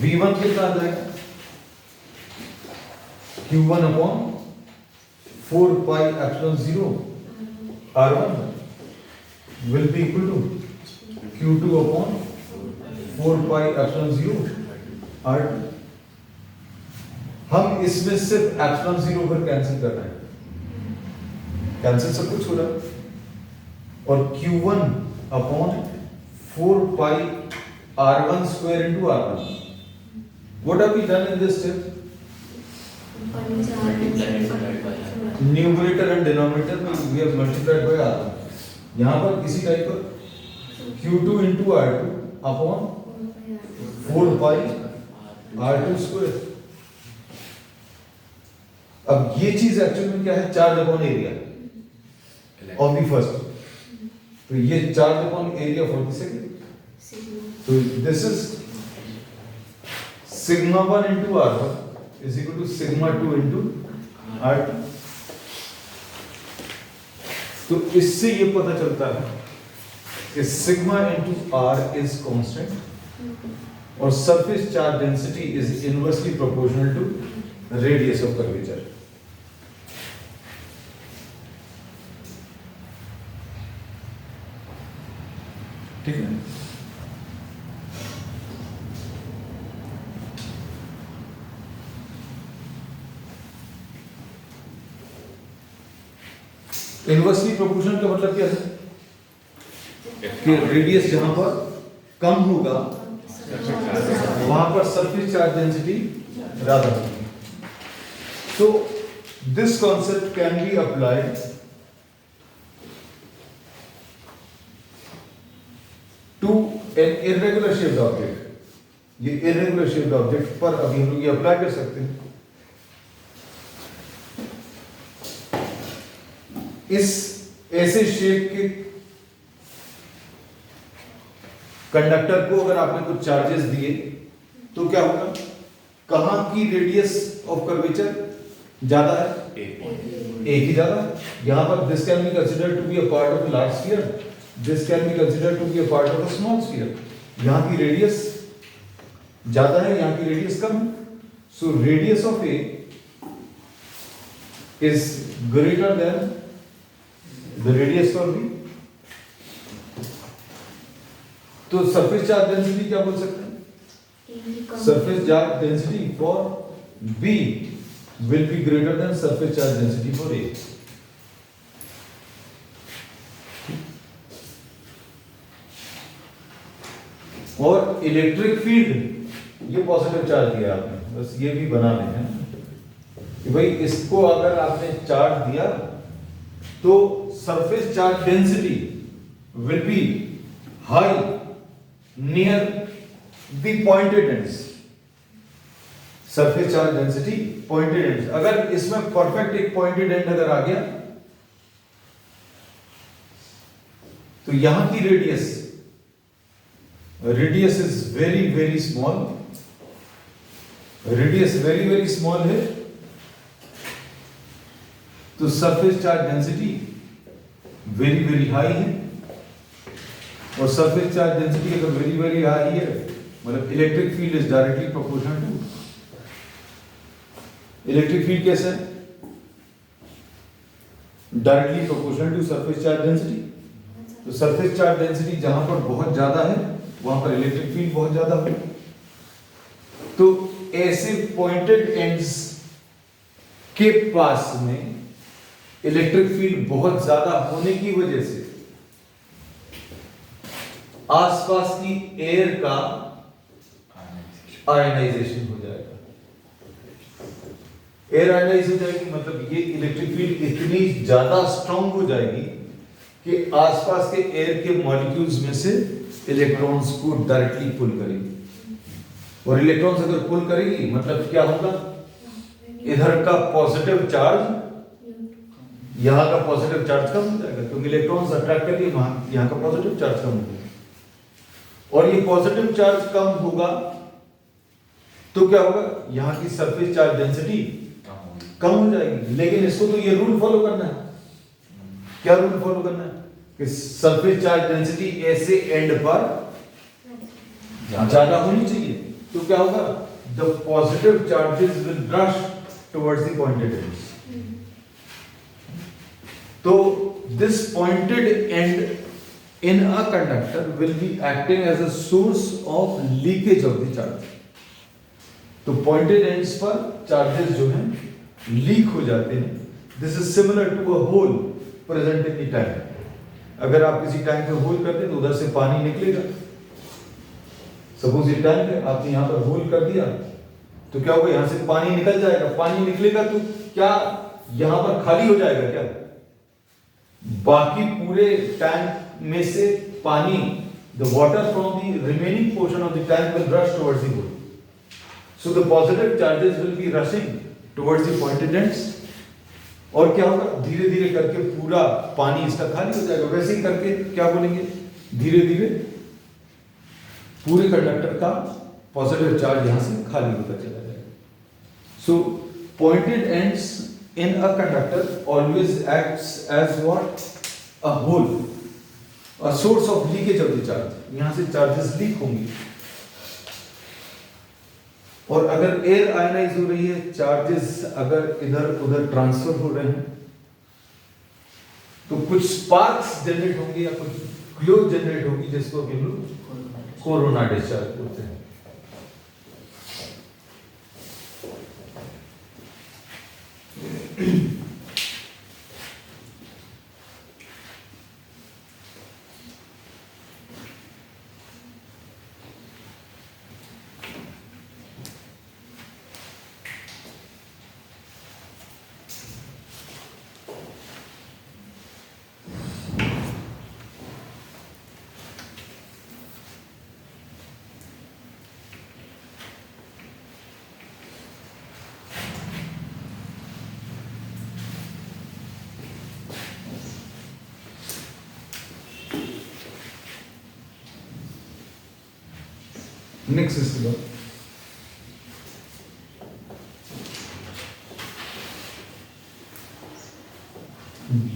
V1 कितना आ जाएगा? Q1 upon 4 pi epsilon 0 R1 will be equal to Q2 upon 4 pi epsilon 0 R2। हम इसमें सिर्फ एप्सिलॉन 0 पर कैंसिल कर रहे हैं, कैंसिल सब कुछ हो रहा है, और Q1 upon 4 pi R1 square into R1। What have we done in this step? Numerator and denominator we have multiplied by R1। यहाँ पर इसी टाइप पर Q2 into R2 अपॉन 4 पाई R2 square। अब ये चीज एक्चुअल में क्या है? Charge upon area of the first, तो ये charge upon area for the second. तो this is sigma 1 into R1 is equal to sigma 2 into R2। तो इससे ये पता चलता है कि sigma into R is constant और surface charge density is inversely proportional to radius of curvature। ठीक है, इनवर्सली प्रोपोर्शनल का मतलब क्या है कि रेडियस जहां पर कम होगा वहां पर सरफेस चार्ज डेंसिटी ज्यादा होगी। So this concept can be applied to an irregular shaped object. ये इर्रेगुलर शेप्ड ऑब्जेक्ट पर अभी हम लोग ये अप्लाई कर सकते हैं। इस ऐसे शेप के कंडक्टर को अगर आपने कुछ चार्जेस दिए तो क्या होगा? कहां की रेडियस ऑफ कर्वेचर ज्यादा है? एक ही ज्यादा है। यहां पर this can be considered to be a part of large sphere, this can be considered to be a part of a small sphere. यहां की रेडियस ज्यादा है, यहां की रेडियस कम है, So radius of A is greater than the radius for B. तो surface charge density क्या बोल सकते हैं? Surface charge density for B will be greater than surface charge density for A. और इलेक्ट्रिक फील्ड ये positive charge दिया आपने, बस ये भी बना लें कि भाई इसको अगर आपने चार्ज दिया तो surface charge density will be high near the pointed ends. Surface charge density pointed ends, अगर इसमें परफेक्ट एक पॉइंटेड एंड अगर आ गया तो यहां की radius is very very small, radius very very small है, तो surface charge density very very high है. और सरफेस चार्ज डेंसिटी अगर वेरी वेरी हाई है मतलब electric field is directly proportional to. Electric field कैसे है? Directly proportional to surface charge density. तो सरफेस चार्ज डेंसिटी जहां पर बहुत ज्यादा है वहां पर इलेक्ट्रिक फील्ड बहुत ज्यादा है. तो ऐसे पॉइंटेड एंड्स के पास में इलेक्ट्रिक फील्ड बहुत ज्यादा होने की वजह से आसपास की एयर का आयनाइजेशन हो जाएगा. एयर आयनाइज हो जाएगी मतलब ये इलेक्ट्रिक फील्ड इतनी ज्यादा स्ट्रांग हो जाएगी कि आसपास के एयर के मॉलिक्यूल्स में से इलेक्ट्रॉन्स को डायरेक्टली पुल करेगी. और इलेक्ट्रॉन्स अगर पुल करेगी मतलब क्या होगा? इधर का पॉजिटिव चार्ज यहां का पॉजिटिव चार्ज कम हो जाएगा क्योंकि इलेक्ट्रॉन्स अट्रैक्ट करके यहां का पॉजिटिव चार्ज कम होगा. और ये पॉजिटिव चार्ज कम होगा तो क्या होगा? यहां की सरफेस चार्ज डेंसिटी कम हो जाएगी. लेकिन इसको तो ये रूल फॉलो करना है. क्या रूल फॉलो करना है? कि सरफेस चार्ज डेंसिटी ऐसे एंड पर ज्यादा होनी चाहिए. तो क्या होगा? The positive charges will rush towards the pointed ends. तो this pointed end in a conductor will be acting as a source of leakage of the charge. तो pointed ends पर charges जो हैं लीक हो जाते हैं. This is similar to a hole present in the tank. अगर आप किसी टैंक में होल करते हैं तो उधर से पानी निकलेगा. सपोज ये टैंक है, आपने यहाँ पर होल कर दिया तो क्या होगा? यहाँ से पानी निकल जाएगा. पानी निकलेगा तो क्या यहाँ पर खाली हो जाएगा क्या? बाकी पूरे टैंक में से पानी, the water from the remaining portion of the tank will rush towards the hole. So the positive charges will be rushing towards the pointed ends. और क्या होगा? धीरे धीरे करके पूरा पानी इसका खाली हो जाएगा. वैसे ही करके क्या बोलेंगे? धीरे धीरे पूरे कंडक्टर का पॉजिटिव चार्ज यहां से खाली होता चला जाएगा. So pointed ends in a conductor always acts as what? A hole. A source of leakage of the charge. यहां से चार्जेस लीक होंगे. और अगर एयर आयनाइज हो रही है, चार्जेस अगर इधर उधर ट्रांसफर हो रहे हैं तो कुछ स्पार्क्स जनरेट होंगे या कुछ ग्लो जनरेट होगी जिसको हम लोग कोरोना डिस्चार्ज बोलते हैं. Next is the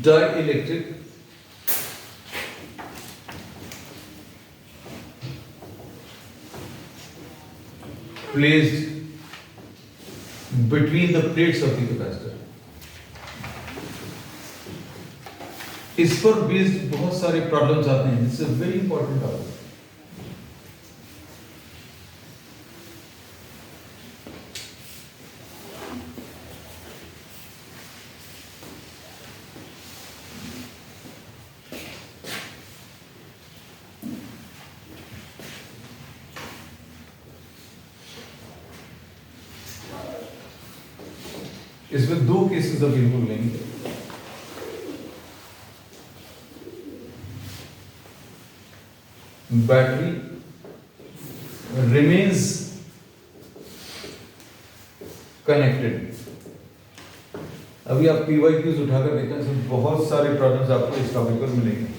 dielectric placed between the plates of the capacitor. इस पर बेस्ड बहुत सारे प्रॉब्लम्स आते हैं. This is a very important topic. इसमें दो केसेस अवेलेबल लेंगे. Battery remains connected. अभी आप PYQs उठाकर देखें, इसमें बहुत सारे प्रॉब्लम्स आपको इस टॉपिक पर मिलेंगे.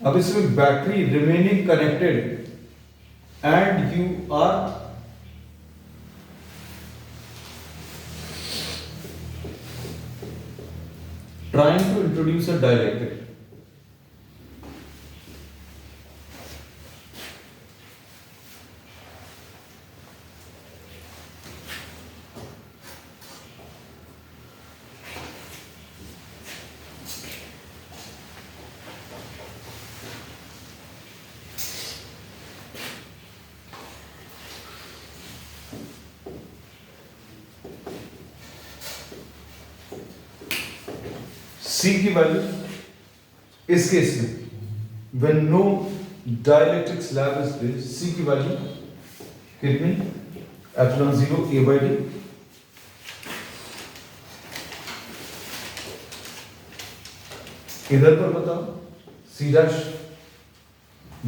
अब इसमें battery remaining connected and you are trying to introduce a dielectric. C की वैल्यू इस केस में when no dielectric slab is placed, C की वैल्यू कितनी? epsilon 0 A by D. इधर पर बताओ C dash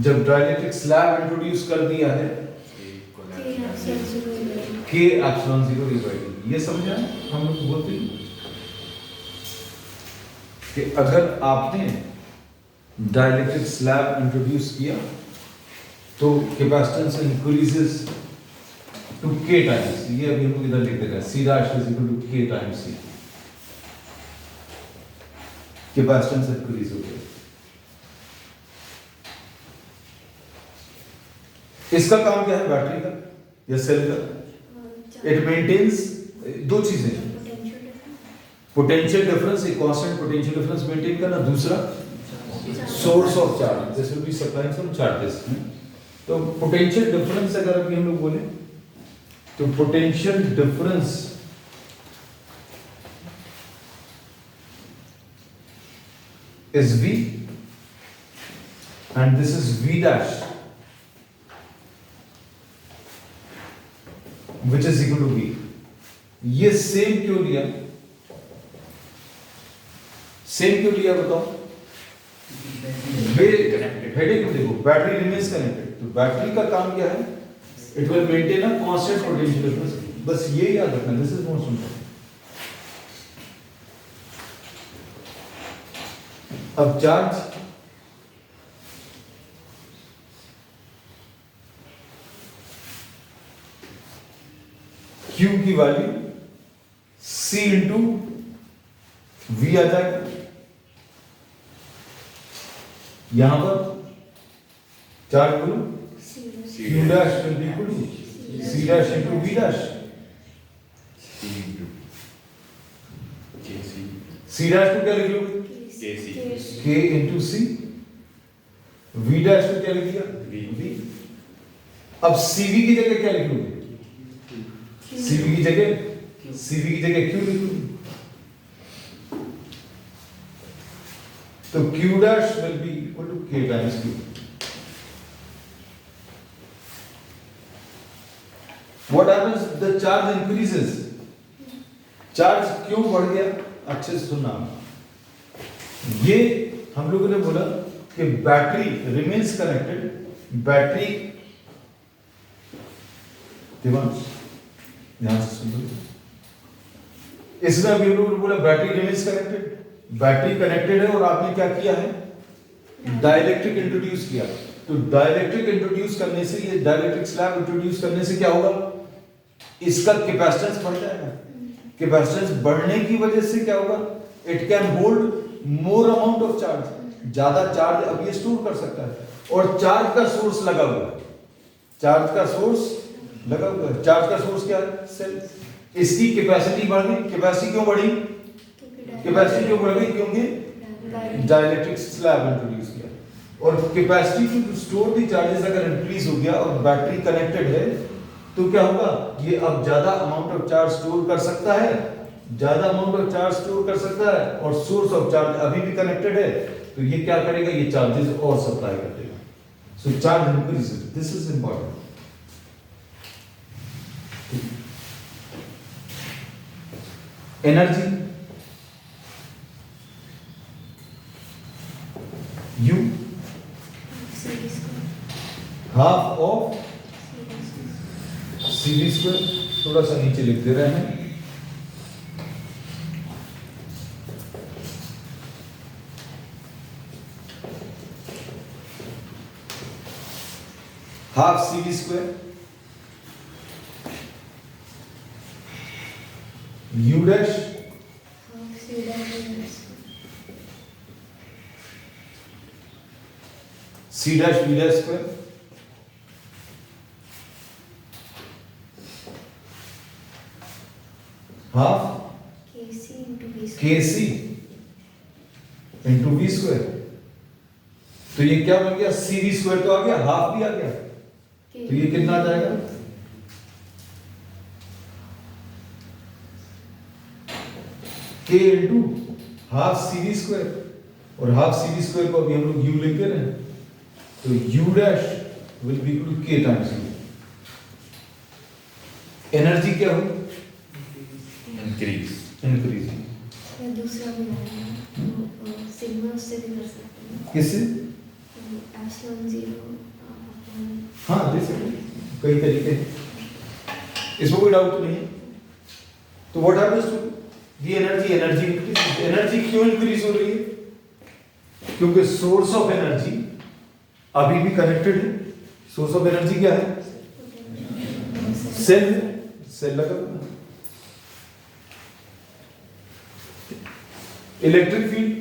जब डाइलेक्ट्रिक स्लैब इंट्रोड्यूस कर दिया है K epsilon 0 A by D. ये समझा हम लोग बोलते हैं कि अगर आपने डाइलेक्ट्रिक स्लैब इंट्रोड्यूस किया तो capacitance increases to K times. ये अभी हम लोग इधर लिख देगा C dash is equal to K times C. Capacitance increase हो गया. इसका काम क्या है बैटरी का या सेल का? इट मेंटेन्स दो चीजें, पोटेंशियल डिफरेंस, एक कांस्टेंट पोटेंशियल डिफरेंस मेंटेन करना, दूसरा source of charge. This will be supplying some charges. तो पोटेंशियल डिफरेंस अगर अभी हम लोग बोले तो potential difference is V and this is V dash which is equal to V. ये सेम क्यों लिया? सेम क्यों लिया बताओ? हेडिंग को देखो, बैटरी रिमेन्स कनेक्टेड. तो बैटरी का काम क्या है? It will maintain a constant potential difference. बस ये याद रखना, दिस इज मोस्ट इंपॉर्टेंट. अब चार्ज Q की वैल्यू C इंटू V आ जाएगा. यहां पर चार्ज बोलो Q dash will be equal to C dash into V dash. C dash को क्या लिख लोगे? K into C. V dash को क्या लिख दिया? V. अब CV की जगह क्या लिख लोगे? CV की जगह Q लिख लोगे. तो Q dash will be equal to K times Q. What happens? The charge increases. Charge क्यों बढ़ गया? अच्छे से सुनना. ये हम लोगों ने बोला कि बैटरी रिमेन्स कनेक्टेड, बैटरी, ध्यान से सुन लो, इसमें अभी हम लोगों ने बोला battery remains connected, battery connected है और आपने क्या किया है, डाइलेक्ट्रिक इंट्रोड्यूस किया। तो डाइलेक्ट्रिक इंट्रोड्यूस करने से, ये डाइलेक्ट्रिक स्लैब इंट्रोड्यूस करने से क्या होगा, इसका कैपेसिटेंस बढ़ जाएगा। कैपेसिटेंस बढ़ने की वजह से क्या होगा, it can hold more amount of charge, ज्यादा चार्ज अब ये स्टोर कर सकता है। और चार्ज का सोर्स लगा हुआ है, चार्ज का सोर्स लगा हुआ है, चार्ज का सोर्स क्या है, सेल। इसकी कैपेसिटी बढ़ गई, कैपेसिटी क्यों बढ़ी, कैपेसिटी क्यों बढ़ गई, क्योंकि डाइलेक्ट्रिक स्लैब इंट्रोड्यूस किया। और capacity to store the charges अगर इंक्रीज हो गया और बैटरी कनेक्टेड है तो क्या होगा, ये अब ज्यादा अमाउंट ऑफ चार्ज स्टोर कर सकता है, ज्यादा अमाउंट ऑफ चार्ज स्टोर कर सकता है, और सोर्स ऑफ चार्ज अभी भी कनेक्टेड है, तो ये क्या करेगा, ये चार्जेस और सप्लाई कर देगा। So charge increases, this is important. Energy U half of CV square, थोड़ा सा नीचे लिख दे रहे हैं, half CV square U dash C dash V dash square half KC into V square. तो ये क्या बन गया, CV स्क्वायर तो आ गया, हाफ भी आ गया, तो ये कितना आ जाएगा, K into half CV square, और हाफ CV स्क्वायर को अभी हम लोग U लेते रहे, तो U dash will be equal to K times U। Energy क्या हो, इंक्रीज, इंक्रीज। या दूसरा भी है, सिग्मा उससे भी कर सकते हैं, किससे, एप्सिलॉन 0 हाँ दे सकते, कई तरीके हैं, इसमें कोई डाउट नहीं है। तो what happens to the energy, energy increase. Energy क्यों इंक्रीज हो रही है, क्योंकि सोर्स ऑफ एनर्जी अभी भी कनेक्टेड है। सोर्स ऑफ एनर्जी क्या है, सेल, सेल लगा हुआ है। Electric field,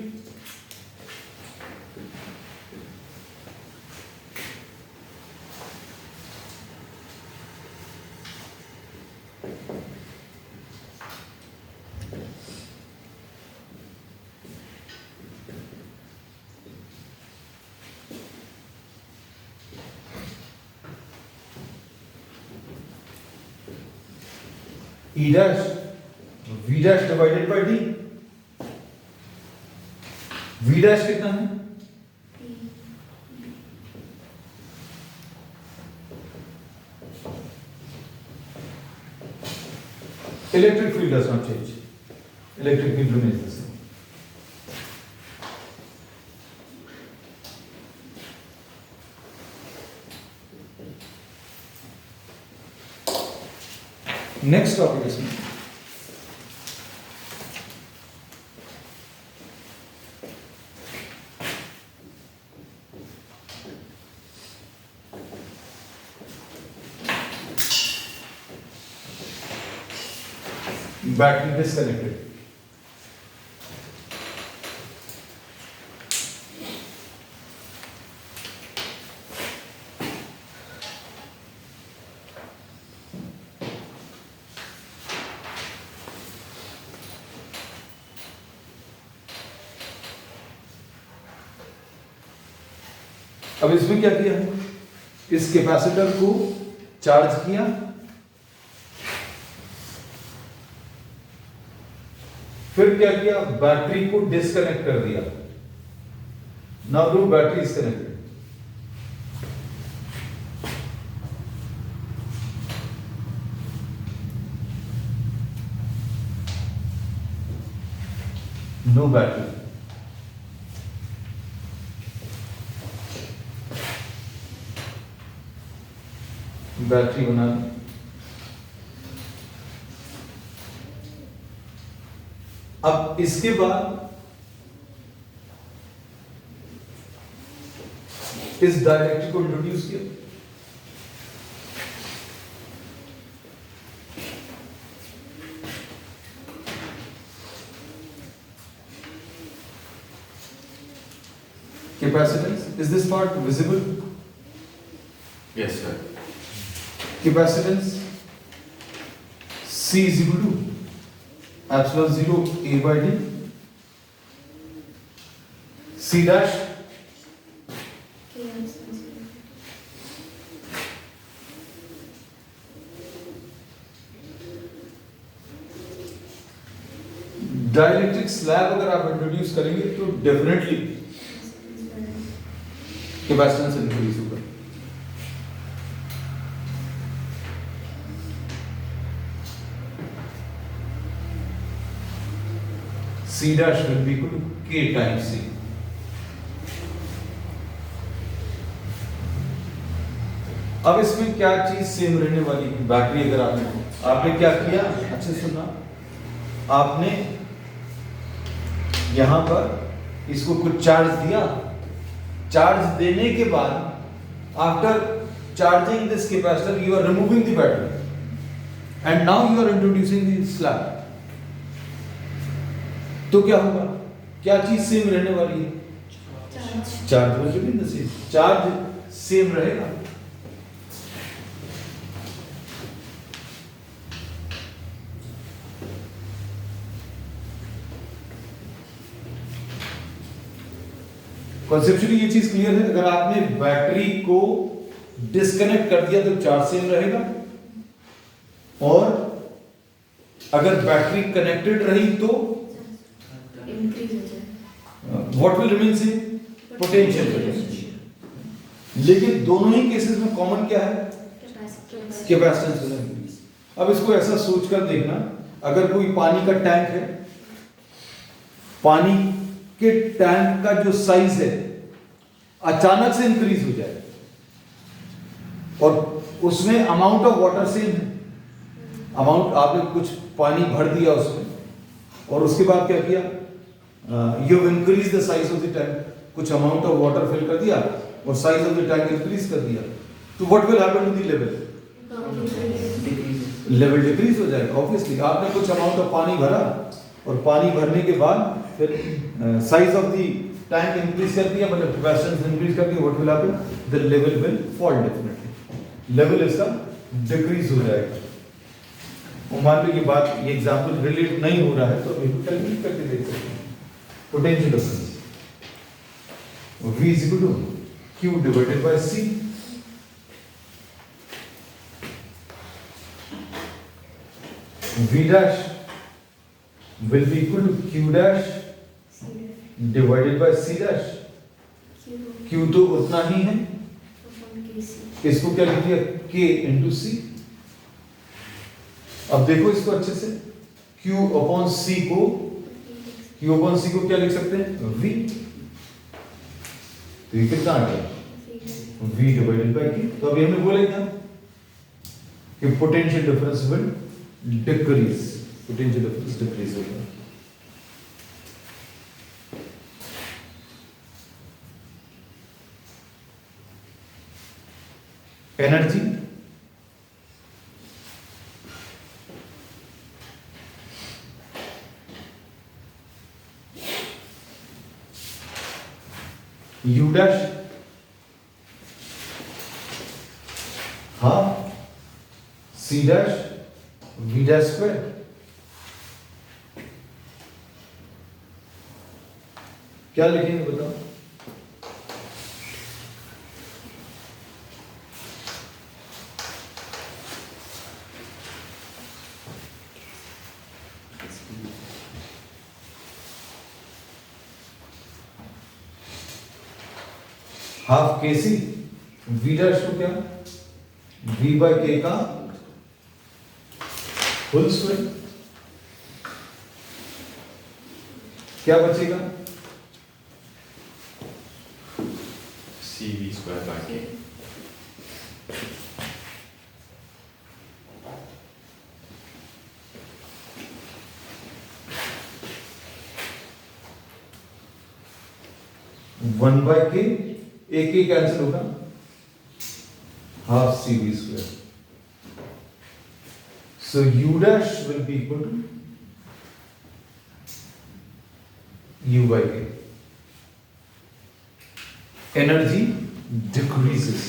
E dash V dash divided by D। V dash कितना है, electric field does not change, electric field remains the same. Next topic इसमें बैटरी डिस्कनेक्टेड। अब इसमें क्या किया, इस कैपेसिटर को चार्ज किया, फिर क्या किया, बैटरी को डिस्कनेक्ट कर दिया। Now no battery is connected, no battery. Battery बना ली। अब इसके बाद इस डायरेक्ट्रिक को इंट्रोड्यूस किया। Capacitance, is this part visible? Yes, sir. Capacitance C is equal to epsilon 0 A by D, C dash K epsilon 0. Dielectric slab अगर आप इंट्रोड्यूस करेंगे तो डेफिनेटली कैपेसिटेंस इंक्रीज होगा। C dash will be equal to K times C. अब इसमें क्या चीज same रहने वाली है? बैटरी अगर आपने क्या किया, अच्छे से सुनना, आपने यहां पर इसको कुछ चार्ज दिया, चार्ज देने के बाद after charging this capacitor you are removing the battery and now you are introducing the slab. तो क्या होगा, क्या चीज सेम रहने वाली है? Charge will remain the same, charge same रहेगा। कॉन्सेप्चुअली ये चीज क्लियर है। अगर आपने बैटरी को डिस्कनेक्ट कर दिया तो चार्ज सेम रहेगा, और अगर बैटरी कनेक्टेड रही तो इंक्रीज हो जाए। What will remain same? Potential. लेकिन दोनों ही केसेस में कॉमन क्या है? Capacitance will increase. अब इसको ऐसा सोचकर देखना, अगर कोई पानी का टैंक है, पानी के टैंक का जो साइज है अचानक से इंक्रीज हो जाए और उसमें अमाउंट ऑफ वाटर सेम है, अमाउंट आपने कुछ पानी भर दिया उसमें और उसके बाद क्या किया, you increase the size of the tank, कुछ अमाउंट ऑफ वाटर फिल कर दिया और size of the tank increase कर दिया, तो what will happen to the level? Level decrease हो जाएगा ऑब्वियसली। आपने कुछ अमाउंट ऑफ पानी भरा और पानी भरने के बाद फिर size of the tank increase कर दिया, मतलब कैपेसिटेंस इंक्रीज कर दिया, what will happen? The level will fall definitely, level इसका डिक्रीज हो जाएगा। और मान लो ये बात, ये एग्जांपल रिलेट नहीं हो रहा है तो अभी कैलकुलेट करके देख सकते हैं। Potential difference V is equal to Q divided by C, V dash will be equal to Q dash divided by C dash। Q तो उतना ही है, इसको क्या लिख दिया? K into C। अब देखो इसको अच्छे से, Q upon C को क्या लिख सकते हैं? V। तो ये कितना आ गया? V divided by K। तो अभी हमने बोला क्या कि potential difference will decrease, potential difference decrease होगा। Energy U dash half C dash V dash square. क्या लिखेंगे बताओ? हाफ के सी, V डैश को क्या? V बाय K का होल स्क्वायर। क्या बचेगा? CV square by K। 1 by k, a k cancel होगा, half cv square. So u dash will be equal to u by k. Energy decreases.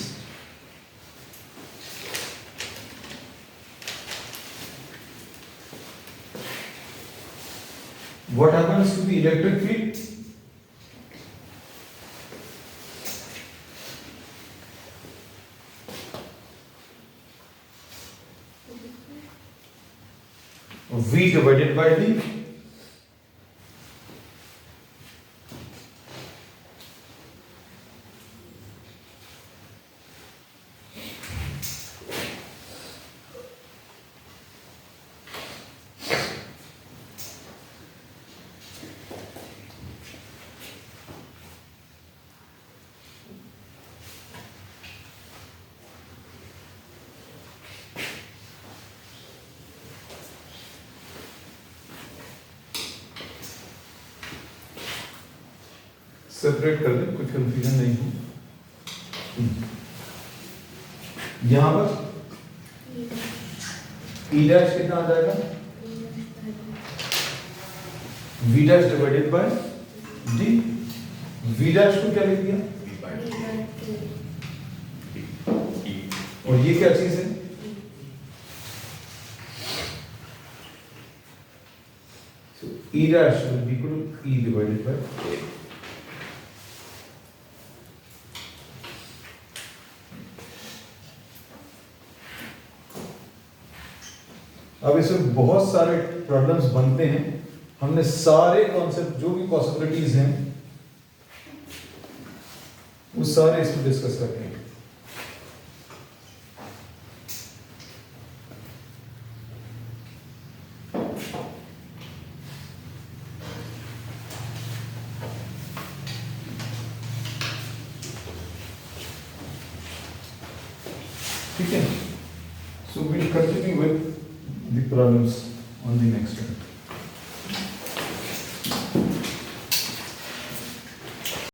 What happens to the electric field? V divided by D. Separate कर दें, कुछ confusion नहीं हो। यहां पर E dash कितना आ जाएगा? V dash divided by D। V dash को क्या लिख दिया? V by E. और ये क्या चीज है? So E dash will be equal to E divided by A. अब इसमें बहुत सारे प्रॉब्लम्स बनते हैं, हमने सारे कॉन्सेप्ट जो भी पॉसिबिलिटीज हैं वो सारे इसमें डिस्कस करते हैं। ठीक है, so we'll continue with the problems on the next one.